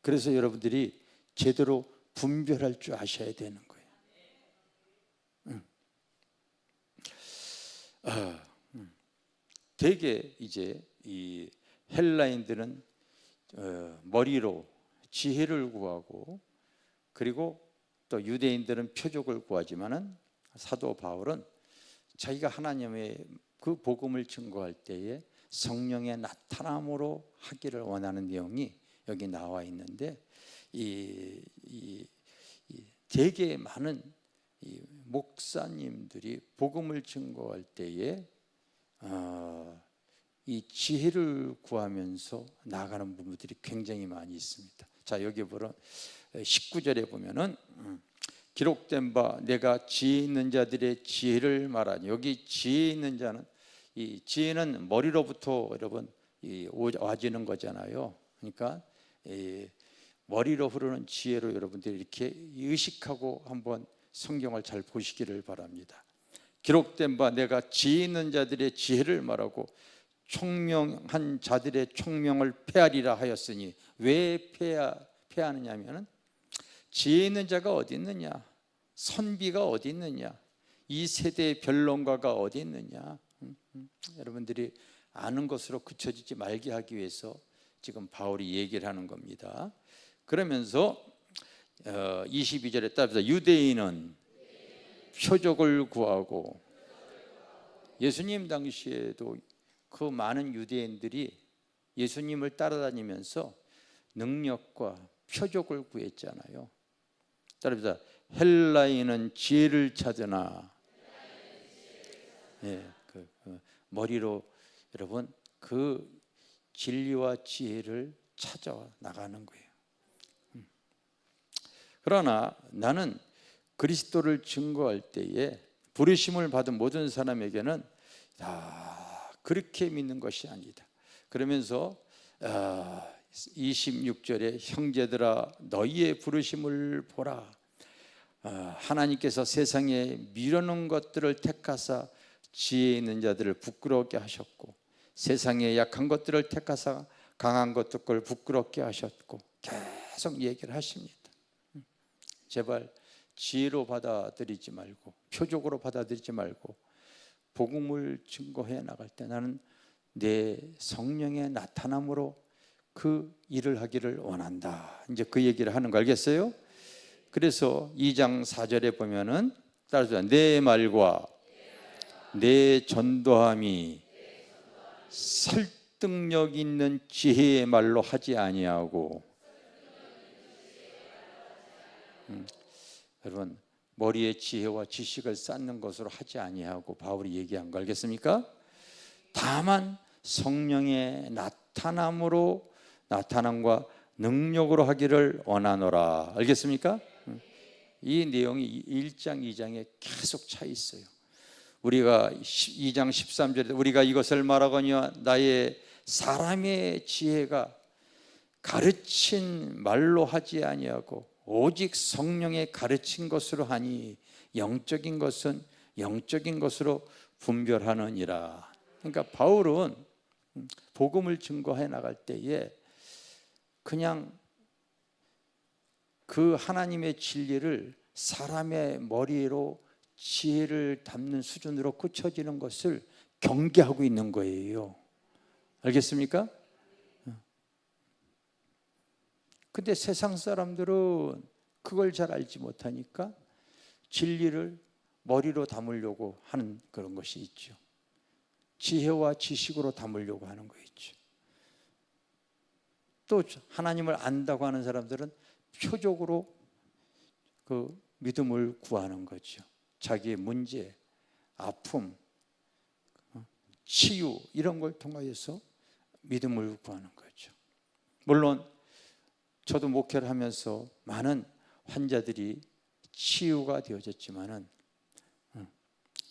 S1: 그래서 여러분들이 제대로 분별할 줄 아셔야 되는 거예요. 되게 이제 이 헬라인들은 머리로 지혜를 구하고, 그리고 또 유대인들은 표적을 구하지만은 사도 바울은 자기가 하나님의 그 복음을 증거할 때에 성령의 나타남으로 하기를 원하는 내용이 여기 나와 있는데, 되게 많은 이 목사님들이 복음을 증거할 때에 이 지혜를 구하면서 나가는 부분들이 굉장히 많이 있습니다. 자, 여기 보면 19절에 보면은 기록된 바 내가 지혜 있는 자들의 지혜를 말하니, 여기 지혜 있는 자는, 이 지혜는 머리로부터 여러분 와지는 거잖아요. 그러니까 머리로 흐르는 지혜로 여러분들이 이렇게 의식하고 한번 성경을 잘 보시기를 바랍니다. 기록된 바 내가 지혜 있는 자들의 지혜를 말하고 총명한 자들의 총명을 폐하리라 하였으니, 왜 폐하느냐 하면 지혜 있는 자가 어디 있느냐, 선비가 어디 있느냐, 이 세대의 변론가가 어디 있느냐. 여러분들이 아는 것으로 그쳐지지 말게 하기 위해서 지금 바울이 얘기를 하는 겁니다. 그러면서 22절에 따라서 유대인은 표적을 구하고, 예수님 당시에도 그 많은 유대인들이 예수님을 따라다니면서 능력과 표적을 구했잖아요. 따라서 헬라인은 지혜를 찾으나, 머리로 여러분 그 진리와 지혜를 찾아 나가는 거예요. 그러나 나는 그리스도를 증거할 때에 부르심을 받은 모든 사람에게는 그렇게 믿는 것이 아니다. 그러면서 26절에 형제들아 너희의 부르심을 보라. 하나님께서 세상에 미루는 것들을 택하사 지혜 있는 자들을 부끄럽게 하셨고, 세상에 약한 것들을 택하사 강한 것들을 부끄럽게 하셨고, 계속 얘기를 하십니다. 제발 지혜로 받아들이지 말고, 표적으로 받아들이지 말고, 복음을 증거해 나갈 때 나는 내 성령의 나타남으로 그 일을 하기를 원한다. 이제 그 얘기를 하는 거 알겠어요? 그래서 2장 4절에 보면은 따라서 내 말과 내 전도함이 설득력 있는 지혜의 말로 하지 아니하고, 여러분 머리에 지혜와 지식을 쌓는 것으로 하지 아니하고, 바울이 얘기한 거 알겠습니까? 다만 성령의 나타남과 능력으로 하기를 원하노라. 알겠습니까? 이 내용이 1장 2장에 계속 차 있어요. 우리가 2장 13절에 우리가 이것을 말하거니와 나의 사람의 지혜가 가르친 말로 하지 아니하고 오직 성령의 가르친 것으로 하니 영적인 것은 영적인 것으로 분별하느니라. 그러니까 바울은 복음을 증거해 나갈 때에 그냥 그 하나님의 진리를 사람의 머리로 지혜를 담는 수준으로 그쳐지는 것을 경계하고 있는 거예요. 알겠습니까? 근데 세상 사람들은 그걸 잘 알지 못하니까 진리를 머리로 담으려고 하는 그런 것이 있죠. 지혜와 지식으로 담으려고 하는 거 있죠. 또 하나님을 안다고 하는 사람들은 표적으로 그 믿음을 구하는 거죠. 자기의 문제, 아픔, 치유 이런 걸 통하여서 믿음을 구하는 거죠. 물론 저도 목회를 하면서 많은 환자들이 치유가 되어졌지만은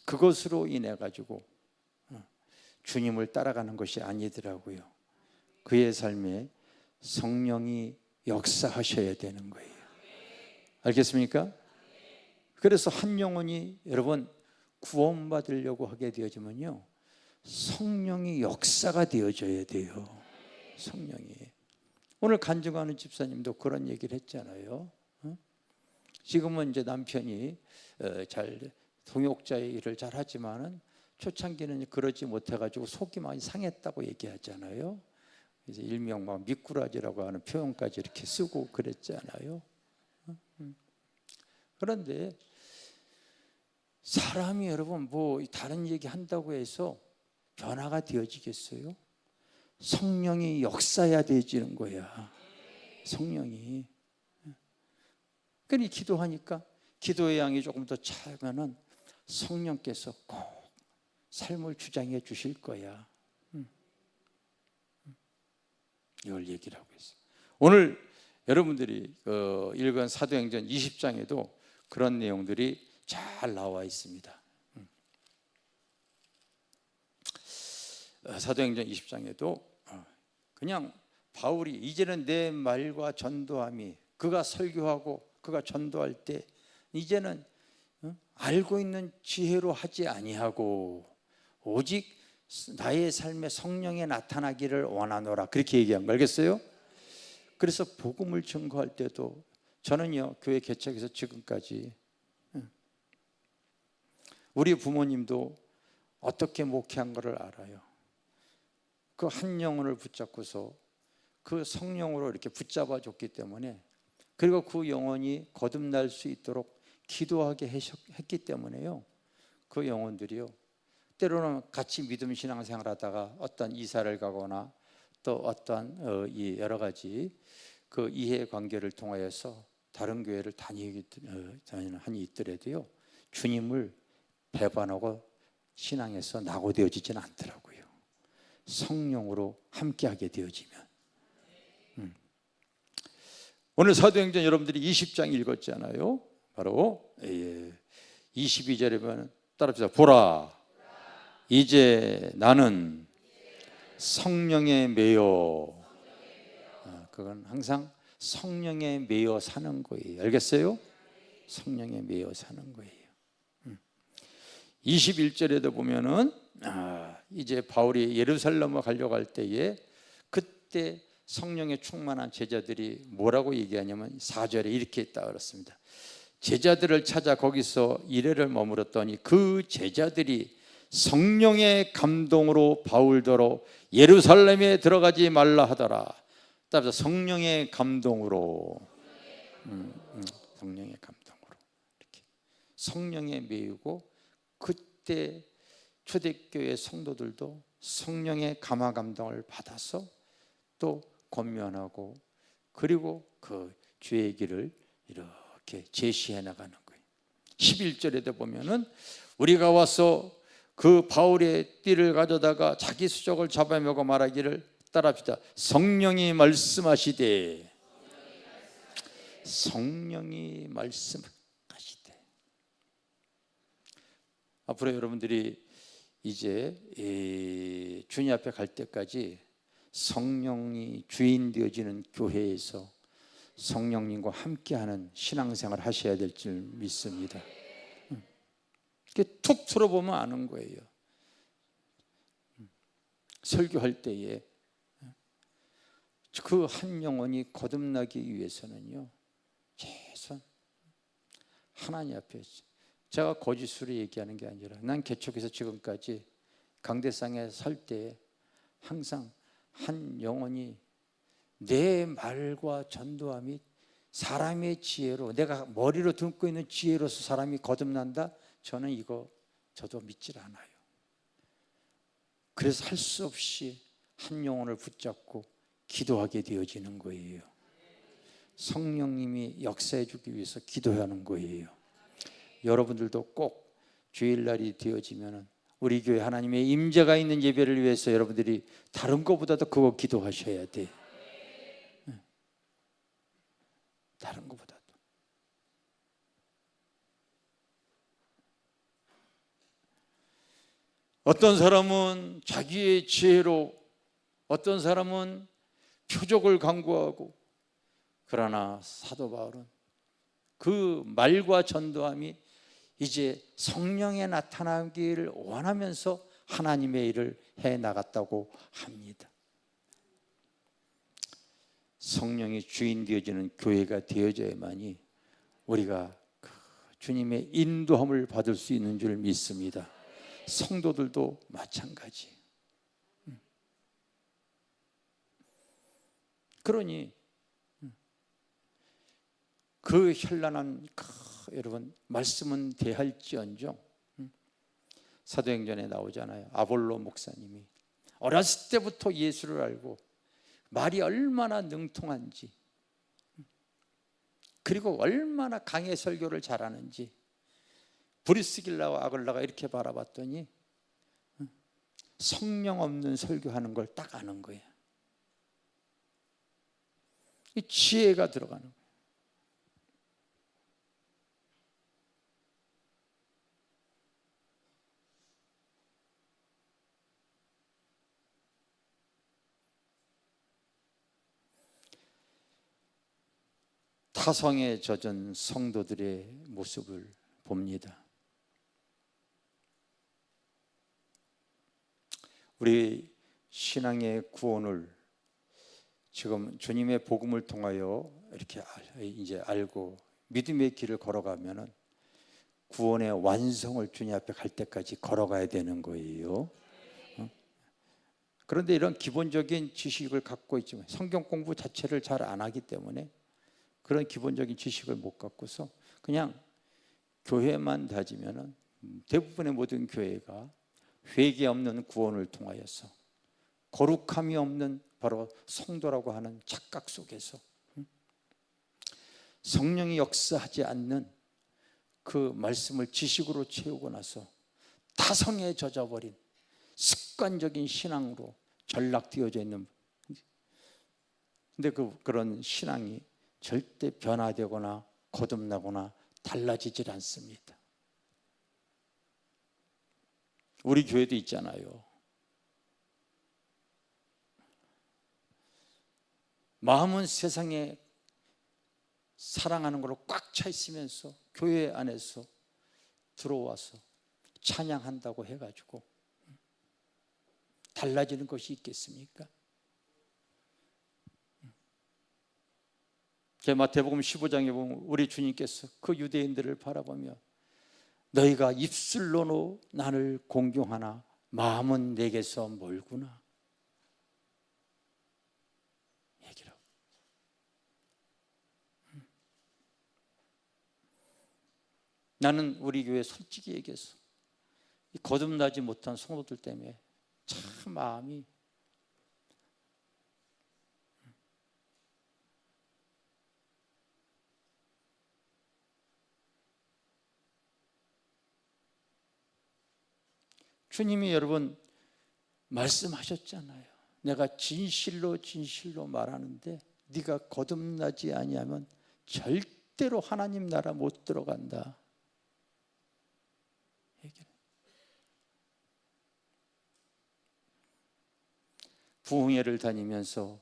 S1: 그것으로 인해 가지고 주님을 따라가는 것이 아니더라고요. 그의 삶에 성령이 역사하셔야 되는 거예요. 알겠습니까? 그래서 한 영혼이 여러분 구원받으려고 하게 되어지면요, 성령이 역사가 되어져야 돼요. 성령이. 오늘 간증하는 집사님도 그런 얘기를 했잖아요. 지금은 이제 남편이 잘 동역자의 일을 잘 하지만은 초창기는 그러지 못해가지고 속이 많이 상했다고 얘기하잖아요. 그래서 일명 막 미꾸라지라고 하는 표현까지 이렇게 쓰고 그랬잖아요. 그런데 사람이 여러분 뭐 다른 얘기 한다고 해서 변화가 되어지겠어요? 성령이 역사해야 되지는 거야. 성령이. 그러니 기도하니까 기도의 양이 조금 더 차면은 성령께서 꼭 삶을 주장해 주실 거야. 이걸 얘기를 하고 있어요. 오늘 여러분들이 읽은 사도행전 20장에도 그런 내용들이 잘 나와 있습니다. 사도행전 20장에도 그냥 바울이 이제는 내 말과 전도함이, 그가 설교하고 그가 전도할 때 이제는 알고 있는 지혜로 하지 아니하고 오직 나의 삶에 성령에 나타나기를 원하노라, 그렇게 얘기한 거 알겠어요? 그래서 복음을 증거할 때도 저는요, 교회 개척에서 지금까지 우리 부모님도 어떻게 목회한 것을 알아요. 그 한 영혼을 붙잡고서 그 성령으로 이렇게 붙잡아 줬기 때문에, 그리고 그 영혼이 거듭날 수 있도록 기도하게 했기 때문에요, 그 영혼들이요, 때로는 같이 믿음 신앙생활 하다가 어떤 이사를 가거나 또 어떤 이 여러 가지 그 이해관계를 통하여서 다른 교회를 다니는 한이 있더라도요, 주님을 배반하고 신앙에서 낙오되어지지는 않더라고요. 성령으로 함께하게 되어지면. 오늘 사도행전 여러분들이 20장 읽었잖아요. 바로 22절에 보면 따라합시다. 보라, 이제 나는 성령에 매여, 그건 항상 성령에 매여 사는 거예요. 알겠어요? 성령에 매여 사는 거예요. 21절에도 보면은 이제 바울이 예루살렘을 가려고 할 때에 그때 성령에 충만한 제자들이 뭐라고 얘기하냐면 4절에 이렇게 있다 그렇습니다. 제자들을 찾아 거기서 이래를 머물었더니 그 제자들이 성령의 감동으로 바울더러 예루살렘에 들어가지 말라 하더라. 따라서 성령의 감동으로, 성령의 감동으로 이렇게 성령에 매이고, 그때 초대교회 성도들도 성령의 감화 감동을 받아서 또 권면하고, 그리고 그 주의 길을 이렇게 제시해 나가는 거예요. 11절에도 보면은 우리가 와서 그 바울의 띠를 가져다가 자기 수족을 잡아먹어 말하기를, 따라합시다. 성령이 말씀하시되, 성령이 말씀하시되. 앞으로 여러분들이 이제 주님 앞에 갈 때까지 성령이 주인 되어지는 교회에서 성령님과 함께하는 신앙생활을 하셔야 될 줄 믿습니다. 이렇게 툭 들어보면 아는 거예요. 설교할 때에 그 한 영혼이 거듭나기 위해서는요, 최선 하나님 앞에, 제가 거짓으로 얘기하는 게 아니라 난 개척에서 지금까지 강대상에 설 때 항상 한 영혼이 내 말과 전도함이 사람의 지혜로, 내가 머리로 듣고 있는 지혜로서 사람이 거듭난다, 저는 저도 믿질 않아요. 그래서 할 수 없이 한 영혼을 붙잡고 기도하게 되어지는 거예요. 성령님이 역사해 주기 위해서 기도하는 거예요. 여러분들도 꼭 주일날이 되어지면 우리 교회 하나님의 임재가 있는 예배를 위해서 여러분들이 다른 것보다도 그거 기도하셔야 돼. 다른 것보다도. 어떤 사람은 자기의 지혜로, 어떤 사람은 표적을 강구하고, 그러나 사도 바울은 그 말과 전도함이 이제 성령에 나타나기를 원하면서 하나님의 일을 해 나갔다고 합니다. 성령이 주인 되어지는 교회가 되어져야만이 우리가 그 주님의 인도함을 받을 수 있는 줄 믿습니다. 성도들도 마찬가지. 그러니 그 현란한 여러분 말씀은 대할지언정, 사도행전에 나오잖아요. 아볼로 목사님이 어렸을 때부터 예수를 알고 말이 얼마나 능통한지, 그리고 얼마나 강의 설교를 잘하는지 브리스길라와 아글라가 이렇게 바라봤더니 성령 없는 설교하는 걸 딱 아는 거예요. 이 지혜가 들어가는 거예요. 타성에 젖은 성도들의 모습을 봅니다. 우리 신앙의 구원을 지금 주님의 복음을 통하여 이렇게 이제 알고 믿음의 길을 걸어가면은 구원의 완성을 주님 앞에 갈 때까지 걸어가야 되는 거예요. 그런데 이런 기본적인 지식을 갖고 있지만 성경 공부 자체를 잘 안 하기 때문에 그런 기본적인 지식을 못 갖고서 그냥 교회만 다지면은 대부분의 모든 교회가 회개 없는 구원을 통하여서 거룩함이 없는 바로 성도라고 하는 착각 속에서 성령이 역사하지 않는 그 말씀을 지식으로 채우고 나서 타성에 젖어버린 습관적인 신앙으로 전락되어져 있는, 근데 그런 신앙이 절대 변화되거나 거듭나거나 달라지질 않습니다. 우리 교회도 있잖아요. 마음은 세상에 사랑하는 걸로 꽉 차 있으면서 교회 안에서 들어와서 찬양한다고 해가지고 달라지는 것이 있겠습니까? 제 마태복음 15장에 보면 우리 주님께서 그 유대인들을 바라보며 너희가 입술로는 나를 공경하나 마음은 내게서 멀구나 얘기를 하고, 나는 우리 교회 솔직히 얘기해서 거듭나지 못한 성도들 때문에 참 마음이 주님이 여러분 말씀하셨잖아요. 내가 진실로 진실로 말하는데 네가 거듭나지 아니하면 절대로 하나님 나라 못 들어간다 얘기를. 부흥회를 다니면서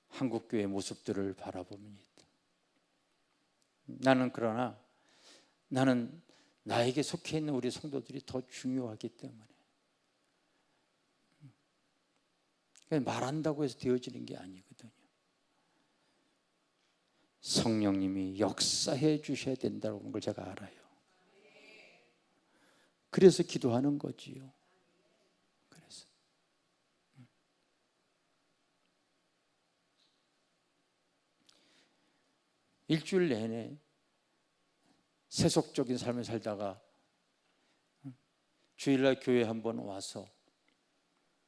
S1: 한국교회 모습들을 바라봅니다. 나는 나에게 속해 있는 우리 성도들이 더 중요하기 때문에 말한다고 해서 되어지는 게 아니거든요. 성령님이 역사해 주셔야 된다는 걸 제가 알아요. 그래서 기도하는 거지요. 그래서 일주일 내내 세속적인 삶을 살다가 주일날 교회 한번 와서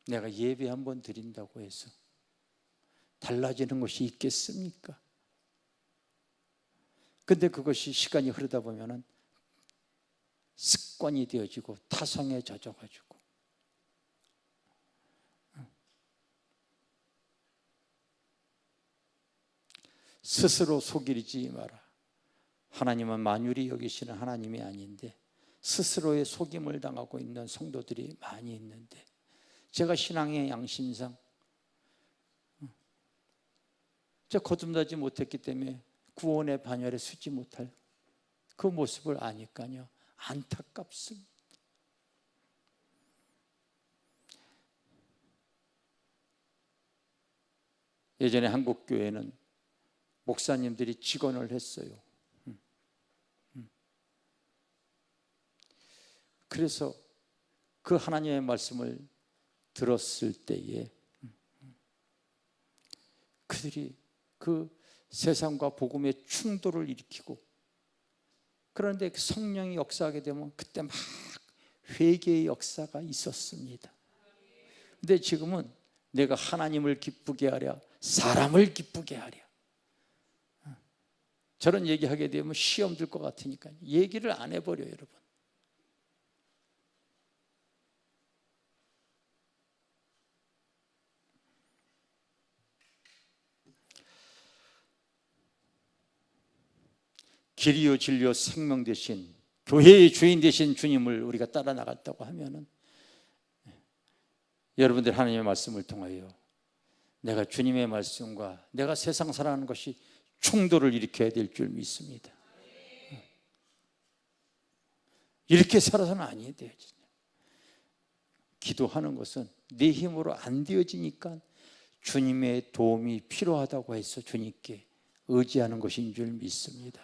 S1: 내가 예배 한번 드린다고 해서 달라지는 것이 있겠습니까? 근데 그것이 시간이 흐르다 보면은 습관이 되어지고 타성에 젖어가지고 스스로 속이지 마라. 하나님은 만유리 여기시는 하나님이 아닌데 스스로의 속임을 당하고 있는 성도들이 많이 있는데, 제가 신앙의 양심상 제가 거듭나지 못했기 때문에 구원의 반열에 서지 못할 그 모습을 아니까요 안타깝습니다. 예전에 한국교회는 목사님들이 직언을 했어요. 그래서 그 하나님의 말씀을 들었을 때에 그들이 그 세상과 복음의 충돌을 일으키고, 그런데 성령이 역사하게 되면 그때 막 회개의 역사가 있었습니다. 근데 지금은 내가 하나님을 기쁘게 하랴 사람을 기쁘게 하랴, 저런 얘기하게 되면 시험 들 것 같으니까 얘기를 안 해버려요. 여러분, 길이요 진리요 생명 되신 교회의 주인 되신 주님을 우리가 따라 나갔다고 하면은 여러분들 하나님의 말씀을 통하여 내가 주님의 말씀과 내가 세상 살아가는 것이 충돌을 일으켜야 될 줄 믿습니다. 이렇게 살아서는 아니에요. 기도하는 것은 내 힘으로 안 되어지니까 주님의 도움이 필요하다고 해서 주님께 의지하는 것인 줄 믿습니다.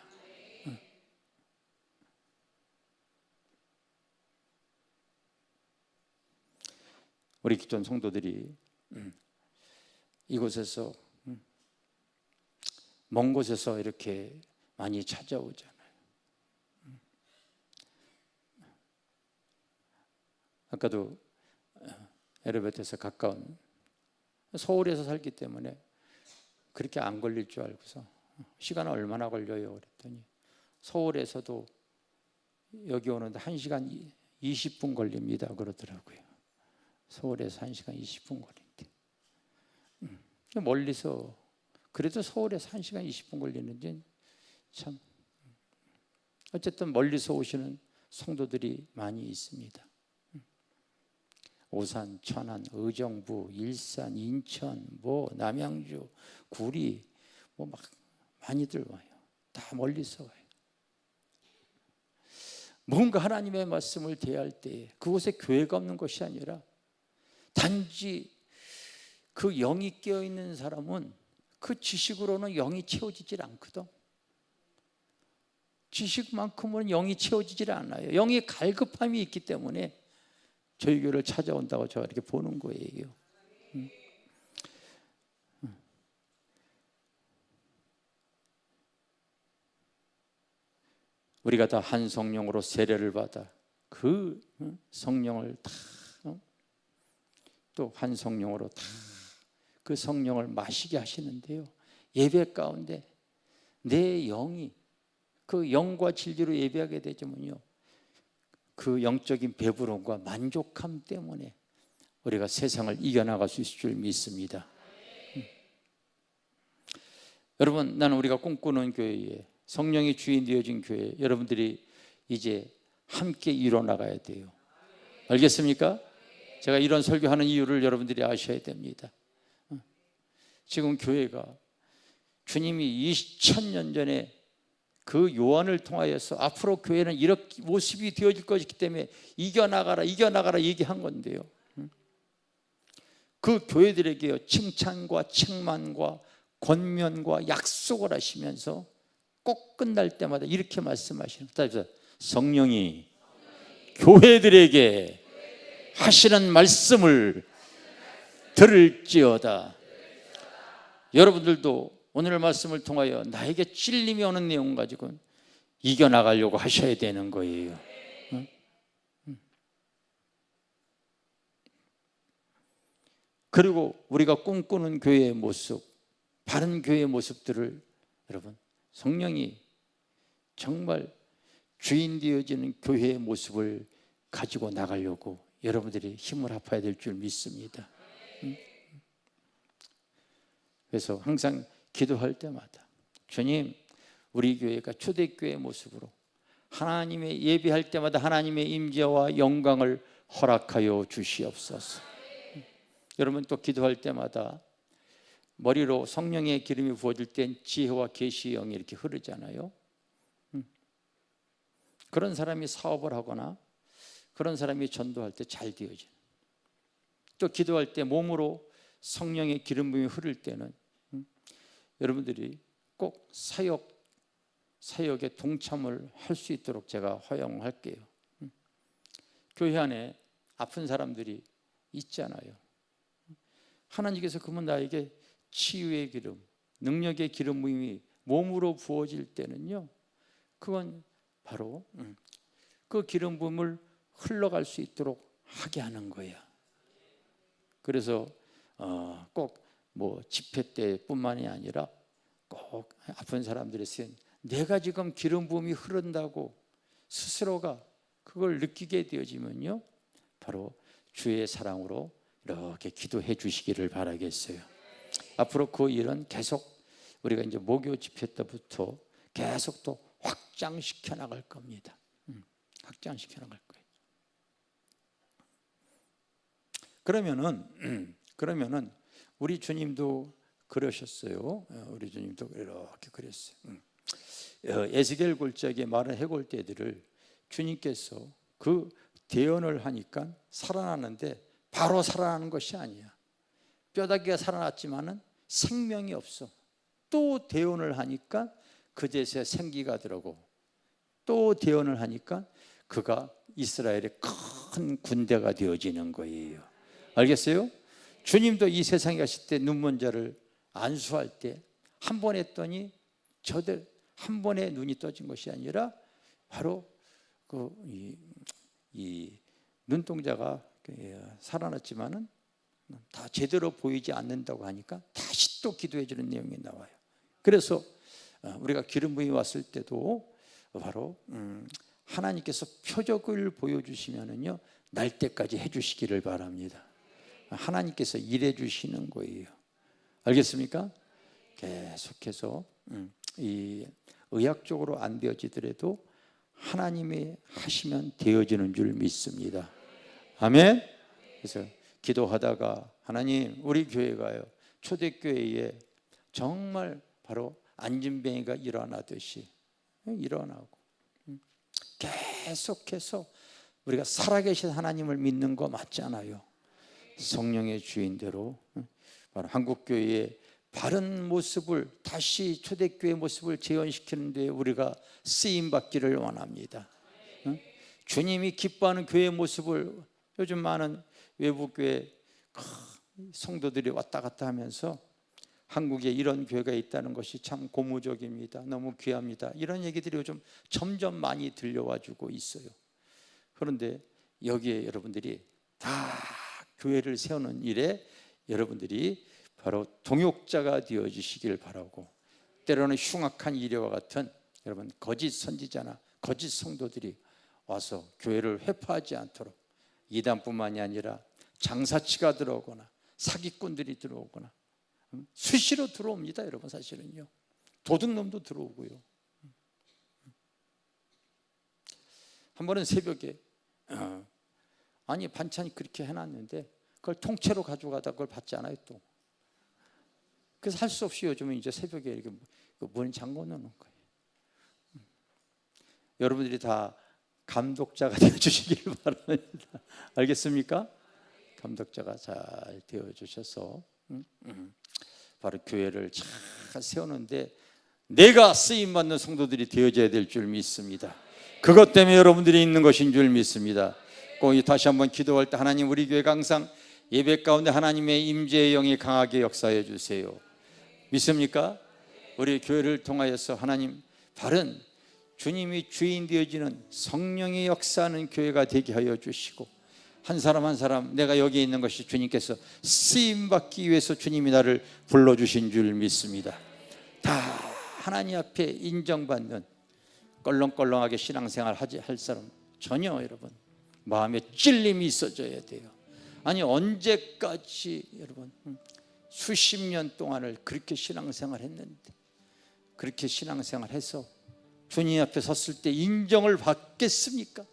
S1: 우리 기존 성도들이 이곳에서 먼 곳에서 이렇게 많이 찾아오잖아요. 아까도 에르베트에서 가까운 서울에서 살기 때문에 그렇게 안 걸릴 줄 알고서 시간 얼마나 걸려요? 그랬더니 서울에서도 여기 오는데 1시간 20분 걸립니다 그러더라고요. 서울에서 1시간 20분 걸린대. 멀리서 그래도 서울에서 1시간 20분 걸리는지 참 어쨌든 멀리서 오시는 성도들이 많이 있습니다. 오산, 천안, 의정부, 일산, 인천, 남양주, 구리 막 많이들 와요. 다 멀리서 와요. 뭔가 하나님의 말씀을 대할 때 그곳에 교회가 없는 것이 아니라 단지 그 영이 깨어있는 사람은 그 지식으로는 영이 채워지질 않거든. 지식만큼은 영이 채워지질 않아요. 영이 갈급함이 있기 때문에 저희 교회를 찾아온다고 제가 이렇게 보는 거예요. 우리가 다 한 성령으로 세례를 받아 그 성령을 다 또 한 성령으로 다 그 성령을 마시게 하시는데요. 예배 가운데 내 영이 그 영과 진리로 예배하게 되면요, 그 영적인 배부름과 만족함 때문에 우리가 세상을 이겨나갈 수 있을 줄 믿습니다. 여러분, 나는 우리가 꿈꾸는 교회에 성령이 주인 되어진 교회, 여러분들이 이제 함께 이뤄나가야 돼요. 알겠습니까? 제가 이런 설교하는 이유를 여러분들이 아셔야 됩니다. 지금 교회가 주님이 2000년 전에 그 요한을 통하여서 앞으로 교회는 이렇게 모습이 되어질 것이기 때문에 이겨나가라 이겨나가라 얘기한 건데요, 그 교회들에게 칭찬과 책망과 권면과 약속을 하시면서 꼭 끝날 때마다 이렇게 말씀하시는 거예요. 성령이 교회들에게 하시는 말씀을 들을지어다. 여러분들도 오늘 말씀을 통하여 나에게 찔림이 오는 내용 가지고 이겨나가려고 하셔야 되는 거예요. 그리고 우리가 꿈꾸는 교회의 모습, 바른 교회의 모습들을 여러분, 성령이 정말 주인 되어지는 교회의 모습을 가지고 나가려고 여러분들이 힘을 합해야 될 줄 믿습니다. 그래서 항상 기도할 때마다 주님, 우리 교회가 초대교회의 모습으로 하나님의 예배할 때마다 하나님의 임재와 영광을 허락하여 주시옵소서. 여러분, 또 기도할 때마다 머리로 성령의 기름이 부어질 땐 지혜와 계시의 영이 이렇게 흐르잖아요. 그런 사람이 사업을 하거나 그런 사람이 전도할 때 잘 되어져요. 또 기도할 때 몸으로 성령의 기름 부음이 흐를 때는 여러분들이 꼭 사역에 동참을 할 수 있도록 제가 허용할게요. 교회 안에 아픈 사람들이 있잖아요. 하나님께서 그러면 나에게 치유의 기름, 능력의 기름 부음이 몸으로 부어질 때는요, 그건 바로 그 기름 부음을 흘러갈 수 있도록 하게 하는 거야. 그래서 꼭 집회 때뿐만이 아니라 꼭 아픈 사람들이 쓰인 내가 지금 기름 부음이 흐른다고 스스로가 그걸 느끼게 되어지면요, 바로 주의 사랑으로 이렇게 기도해 주시기를 바라겠어요. 앞으로 그 일은 계속 우리가 이제 목요 집회 때부터 계속 또 확장시켜 나갈 겁니다. 확장시켜 나갈 거예요. 그러면은 우리 주님도 그러셨어요. 우리 주님도 이렇게 그랬어요. 에스겔 골짜기에 마른 해골떼들을 주님께서 그 대언을 하니까 살아나는데 바로 살아나는 것이 아니야. 뼈다귀가 살아났지만은 생명이 없어. 또 대언을 하니까 그제서야 생기가 들어오고, 또 대언을 하니까 그가 이스라엘의 큰 군대가 되어지는 거예요. 알겠어요? 주님도 이 세상에 가실 때 눈먼 자를 안수할 때 한 번 했더니 저들 한 번에 눈이 떠진 것이 아니라 바로 이 눈동자가 살아났지만은 다 제대로 보이지 않는다고 하니까 다시 또 기도해 주는 내용이 나와요. 그래서 우리가 기름 부음이 왔을 때도 바로 하나님께서 표적을 보여주시면은요 날 때까지 해주시기를 바랍니다. 하나님께서 일해 주시는 거예요. 알겠습니까? 계속해서 이 의학적으로 안 되어지더라도 하나님이 하시면 되어지는 줄 믿습니다. 아멘. 그래서 기도하다가 하나님, 우리 교회가요 초대교회에 정말 바로 안진뱅이가 일어나듯이 일어나고, 계속해서 우리가 살아계신 하나님을 믿는 거 맞잖아요. 성령의 주인대로 바로 한국교회의 바른 모습을, 다시 초대교회 모습을 재현시키는 데 우리가 쓰임받기를 원합니다. 주님이 기뻐하는 교회의 모습을, 요즘 많은 외부교회 성도들이 왔다 갔다 하면서 한국에 이런 교회가 있다는 것이 참 고무적입니다. 너무 귀합니다. 이런 얘기들이 요즘 점점 많이 들려와주고 있어요. 그런데 여기에 여러분들이 다 교회를 세우는 일에 여러분들이 바로 동역자가 되어주시길 바라고, 때로는 흉악한 이래와 같은 여러분 거짓 선지자나 거짓 성도들이 와서 교회를 회파하지 않도록, 이단뿐만이 아니라 장사치가 들어오거나 사기꾼들이 들어오거나 수시로 들어옵니다. 여러분 사실은요 도둑놈도 들어오고요. 한 번은 새벽에 아니 반찬이 그렇게 해놨는데 그걸 통째로 가져가다 그걸 받지 않아요 또. 그래서 할 수 없이 요즘은 이제 새벽에 이렇게 문 잠궈 놓는 거예요. 여러분들이 다 감독자가 되어주시길 바랍니다. 알겠습니까? 감독자가 잘 되어주셔서 바로 교회를 잘 세우는데 내가 쓰임받는 성도들이 되어져야 될 줄 믿습니다. 그것 때문에 여러분들이 있는 것인 줄 믿습니다. 꼭 다시 한번 기도할 때 하나님, 우리 교회가 항상 예배 가운데 하나님의 임재의 영이 강하게 역사해 주세요. 믿습니까? 우리 교회를 통하여서 하나님 바른 주님이 주인 되어지는 성령의 역사하는 교회가 되게 하여 주시고, 한 사람 한 사람 내가 여기 있는 것이 주님께서 쓰임받기 위해서 주님이 나를 불러주신 줄 믿습니다. 다 하나님 앞에 인정받는 껄렁껄렁하게 신앙생활 할 사람 전혀 여러분 마음에 찔림이 있어져야 돼요. 아니 언제까지 여러분 수십 년 동안을 그렇게 신앙생활 했는데, 그렇게 신앙생활 해서 주님 앞에 섰을 때 인정을 받겠습니까?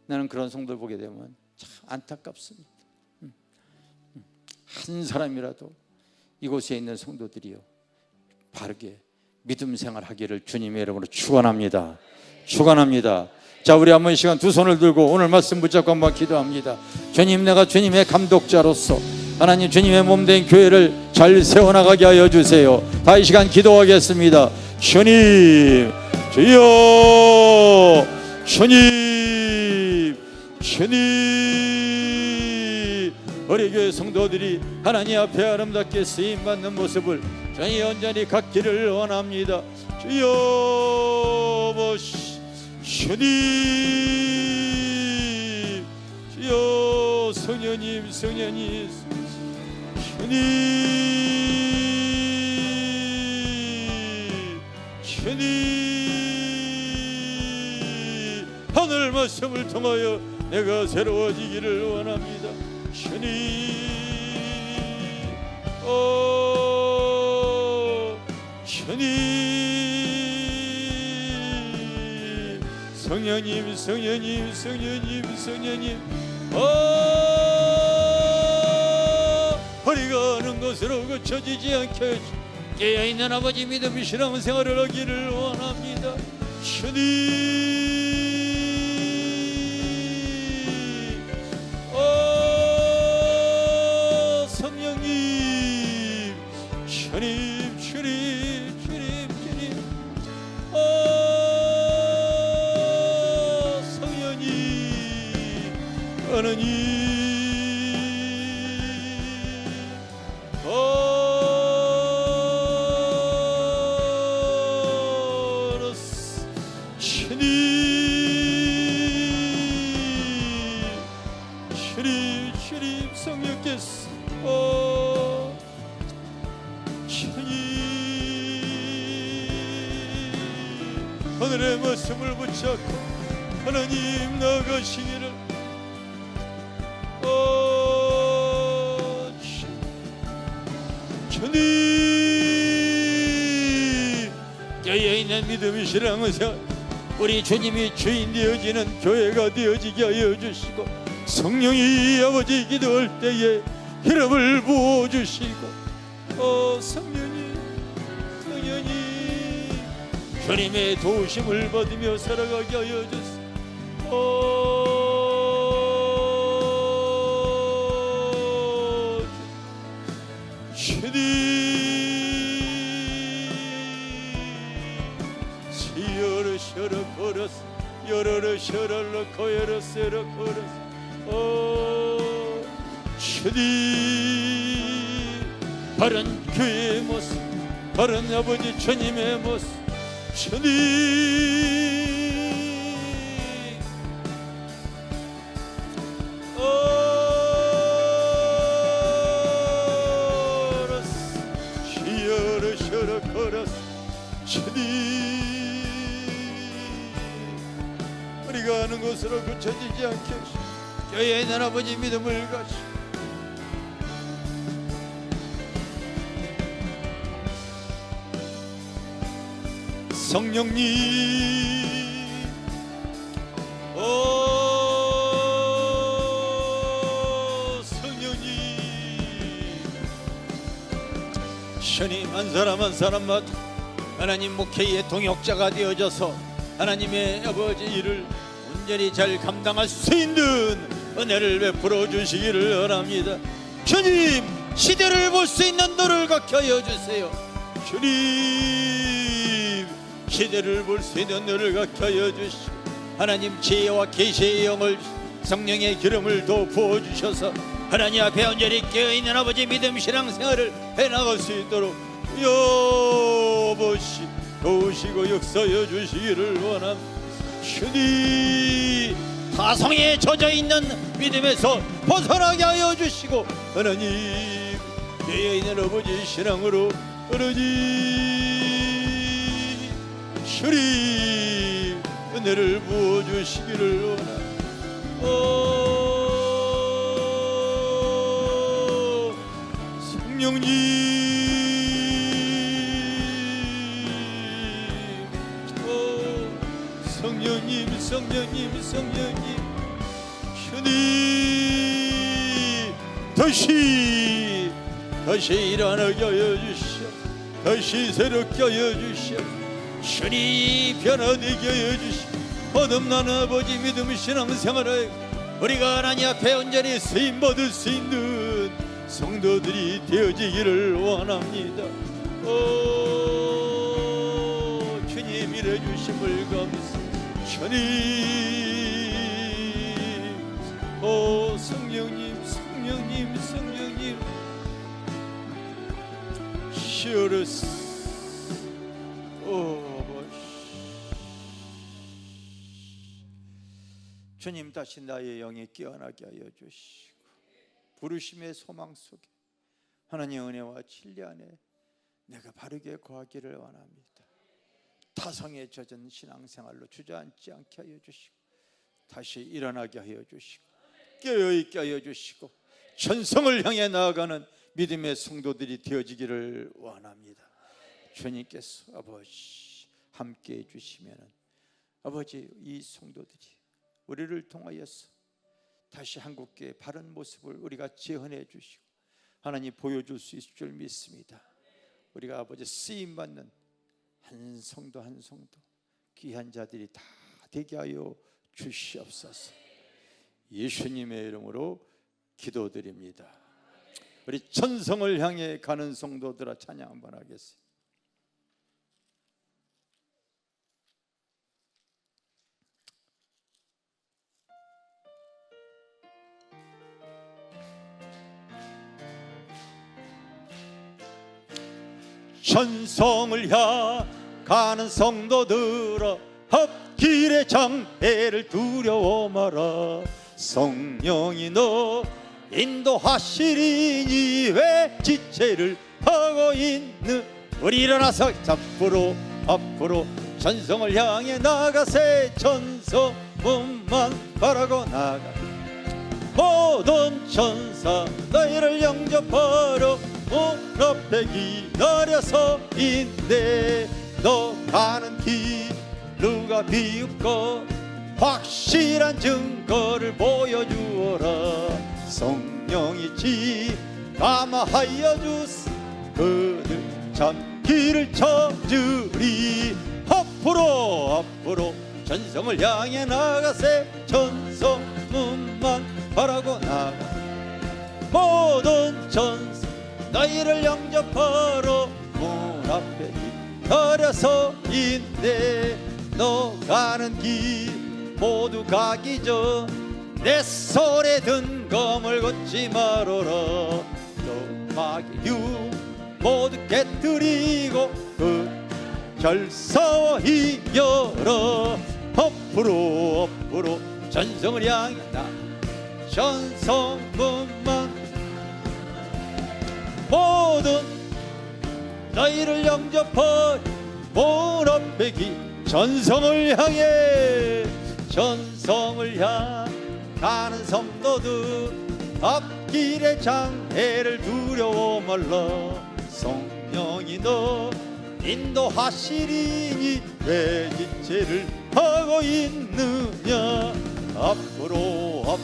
S1: 나는 그런 성도를 보게 되면 참 안타깝습니다. 한 사람이라도 이곳에 있는 성도들이요 바르게 믿음 생활하기를 주님의 이름으로 축원합니다. 축원합니다. 자, 우리 한번 시간 두 손을 들고 오늘 말씀 붙잡고 한번 기도합니다. 주님, 내가 주님의 감독자로서 하나님 주님의 몸된 교회를 잘 세워나가게 하여 주세요. 다 이 시간 기도하겠습니다. 주님, 주여, 주님, 주님, 우리 교회 성도들이 하나님 앞에 아름답게 쓰임받는 모습을 저희 온전히 갖기를 원합니다. 주여, 주님, 주여, 성령님, 성령님, 주님, 주님, 하늘 말씀을 통하여 내가 새로워지기를 원합니다. 주님, 주님, 성령님, 성령님, 성령님, 성령님, 허리가 것으로 그쳐지지 않게 하시고 깨어있는 아버지 믿음 신앙생활을 하기를 원합니다. 주님, 성령님, 주님, 주님, 주님, 주님, 성령님, 하나님, 주님, 성령께서 주님 하늘의 말씀을 붙잡고 하나님 나가시기를 주님, 깨어있는 믿음이 신앙을 우리 주님이 주인 되어지는 교회가 되어지게 하여 주시고 성령이 아버지 기도할 때에 힘을 부어주시고 성령이 주님의 도우심을 받으며 살아가게 하여 주시고 주님, 시여러 셔러 걸었어 여러러 셔러러 거여러 세러 걸었어 주님, 바른 교회의 모습, 바른 아버지 주님의 모습, 주님, 시여러 셔러 걸었어 주님, 우리가 하는 것으로 그쳐지지 않게 하시고 교회에 있는 아버지 믿음을 가시고 성령님, 성령님, 주님 한 사람 한 사람마다 하나님 목회의 동역자가 되어져서 하나님의 아버지 일을 온전히 잘 감당할 수 있는 은혜를 베풀어 주시기를 원합니다. 주님, 시대를 볼 수 있는 눈을 갖게 하여 주세요. 주님, 시대를 볼 수 있는 눈을 갖게 하여 주시고 하나님 지혜와 계시의 영을 성령의 기름을 더 부어주셔서 하나님 앞에 온전히 깨어있는 아버지 믿음 신앙생활을 해나갈 수 있도록 여보시 도우시고 역사여 주시기를 원합니다. 주님, 타성에 젖어있는 믿음에서 벗어나게 하여 주시고 하나님 깨어있는 아버지 신앙으로 하나님 주님 은혜를 부어주시기를 원합니다. 성령님, 성령님, 성령님, 성령님, 주님 다시 일어나게 하여 주시오. 다시 새롭게 하여 주시오. 주님 변화되게 하여 주시오. 거듭난 아버지 믿음 신앙생활에 우리가 하나님 앞에 온전히 쓰임받을 수 있는 성도들이 되어지기를 원합니다. 주님 일해 주심을 감사합니다. 주님, 성령님, 성령님, 성령님, 시어르스, 주님 다시 나의 영이 깨어나게 하여 주시고 부르심의 소망 속에 하나님의 은혜와 진리 안에 내가 바르게 거하기를 원합니다. 타성에 젖은 신앙생활로 주저앉지 않게 하여 주시고 다시 일어나게 하여 주시고 깨어있게 하여 주시고 전성을 향해 나아가는 믿음의 성도들이 되어지기를 원합니다. 주님께서 아버지 함께해 주시면 아버지 이 성도들이 우리를 통하여서 다시 한국교회의 바른 모습을 우리가 재현해 주시고 하나님 보여줄 수 있을 줄 믿습니다. 우리가 아버지 쓰임받는 한 성도 한 성도 귀한 자들이 다 되게 하여 주시옵소서. 예수님의 이름으로 기도드립니다. 우리 천성을 향해 가는 성도들아 찬양 한번 하겠습니다. 천성을 향하는 성도들아 앞길의 장애를 두려워 마라. 성령이 너 인도하시리니 왜 지체를 하고 있는. 우리 일어나서 앞으로 천성을 향해 나가세. 천성문만 바라고 나가. 모든 천사 너희를 영접하러 문 앞에 기다려서 있네. 너 가는 길 누가 비웃고 확실한 증거를 보여주어라. 성령이 지감하여 주사 그들 참 길을 찾으리. 앞으로 전성을 향해 나가세. 천성문만 바라고 나가. 모든 천사 너희를 영접하러 문 앞에 기다려서 있네. 너 가는 길 모두 가기 전 내 손에 든 검을 걷지 말아라. 너 마귀유 모두 깨뜨리고 그 결사와 이겨라. 앞으로 전성을 향해 나. 천성문만 모든 너희를 영접하여 문 앞에 전성을 향해 가는 성도들 앞길의 장애를 두려워 말라. 성령이 너 인도하시리니 왜 지체를 하고 있느냐. 앞으로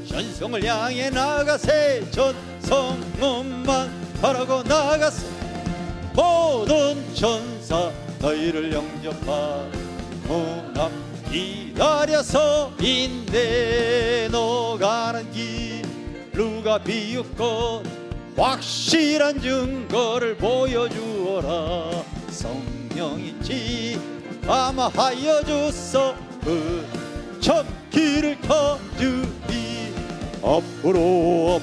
S1: 전성을 향해 나가세. 천성문만 바라고 나가세. 모든 천사 너희를 영접하여 문 앞 기다려서 있네. 너 가는 길 누가 비웃고 확실한 증거를 보여주어라. 성령이 지감하여 주소 그 첫 길을 터주리. 앞으로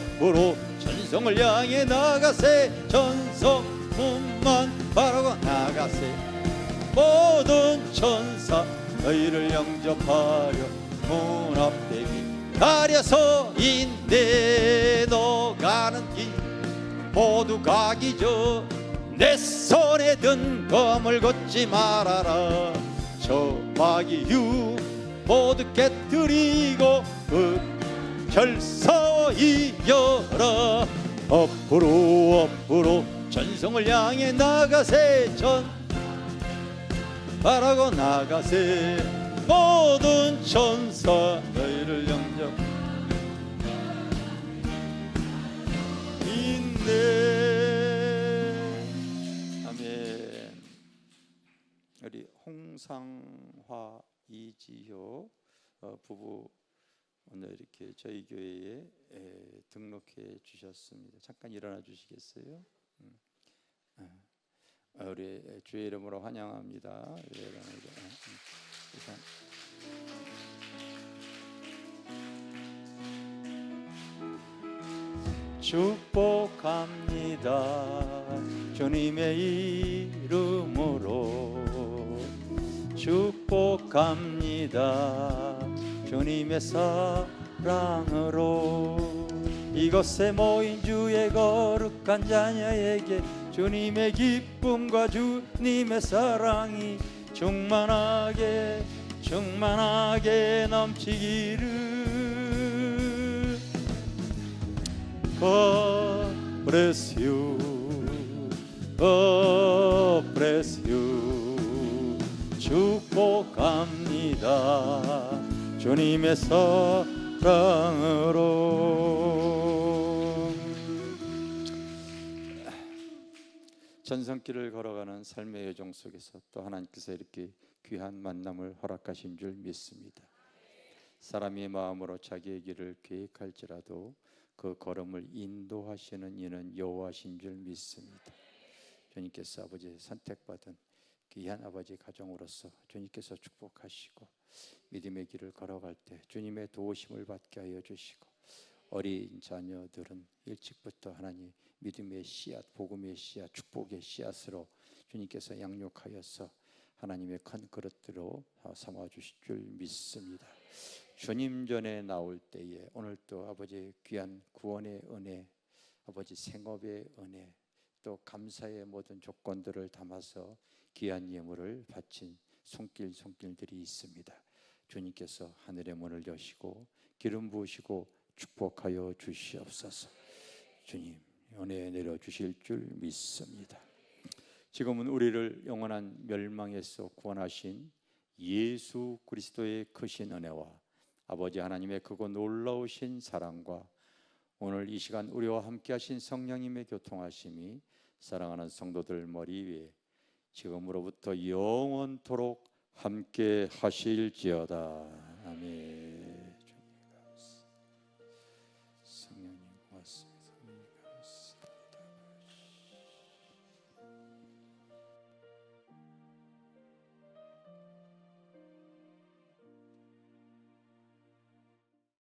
S1: 전성을 향해 나가세. 천성문만 바라고 나가세. 모든 천사 너희를 영접하려 문 앞에 기다려서 있네. 너 가는 길 모두 가기 전 내 손에 든 검을 걷지 말아라. 저 마귀유 모두 깨뜨리고 그 결사와 이겨라. 앞으로 전성을 향해 나가세. 바라고 나가세. 모든 천사 너희를 영접 있네. 아멘. 우리 홍상화 이지효 부부 오늘 이렇게 저희 교회에 등록해 주셨습니다. 잠깐 일어나 주시겠어요? 우리 주의 이름으로 환영합니다. 축복합니다. 주님의 이름으로 축복합니다. 주님의 사랑으로 이곳에 모인 주의 거룩한 자녀에게 주님의 기쁨과 주님의 사랑이 충만하게 넘치기를. God bless you, God bless you. 축복합니다. 주님의 사랑으로. 전성길을 걸어가는 삶의 여정 속에서 또 하나님께서 이렇게 귀한 만남을 허락하신 줄 믿습니다. 사람이 마음으로 자기의 길을 계획할지라도 그 걸음을 인도하시는 이는 여호와신 줄 믿습니다. 주님께서 아버지 선택받은 귀한 아버지 가정으로서 주님께서 축복하시고 믿음의 길을 걸어갈 때 주님의 도우심을 받게 하여 주시고, 어린 자녀들은 일찍부터 하나님 믿음의 씨앗, 복음의 씨앗, 축복의 씨앗으로 주님께서 양육하여서 하나님의 큰 그릇들로 삼아 주실 줄 믿습니다. 주님 전에 나올 때에 오늘 또 아버지 귀한 구원의 은혜, 아버지 생업의 은혜, 또 감사의 모든 조건들을 담아서 귀한 예물을 바친 손길들이 있습니다. 주님께서 하늘의 문을 여시고 기름 부으시고 축복하여 주시옵소서. 주님 은혜 내려주실 줄 믿습니다. 지금은 우리를 영원한 멸망에서 구원하신 예수 그리스도의 크신 은혜와 아버지 하나님의 크고 놀라우신 사랑과 오늘 이 시간 우리와 함께 하신 성령님의 교통하심이 사랑하는 성도들 머리 위에 지금으로부터 영원토록 함께 하실지어다. 아멘. 성령님 고맙습니다.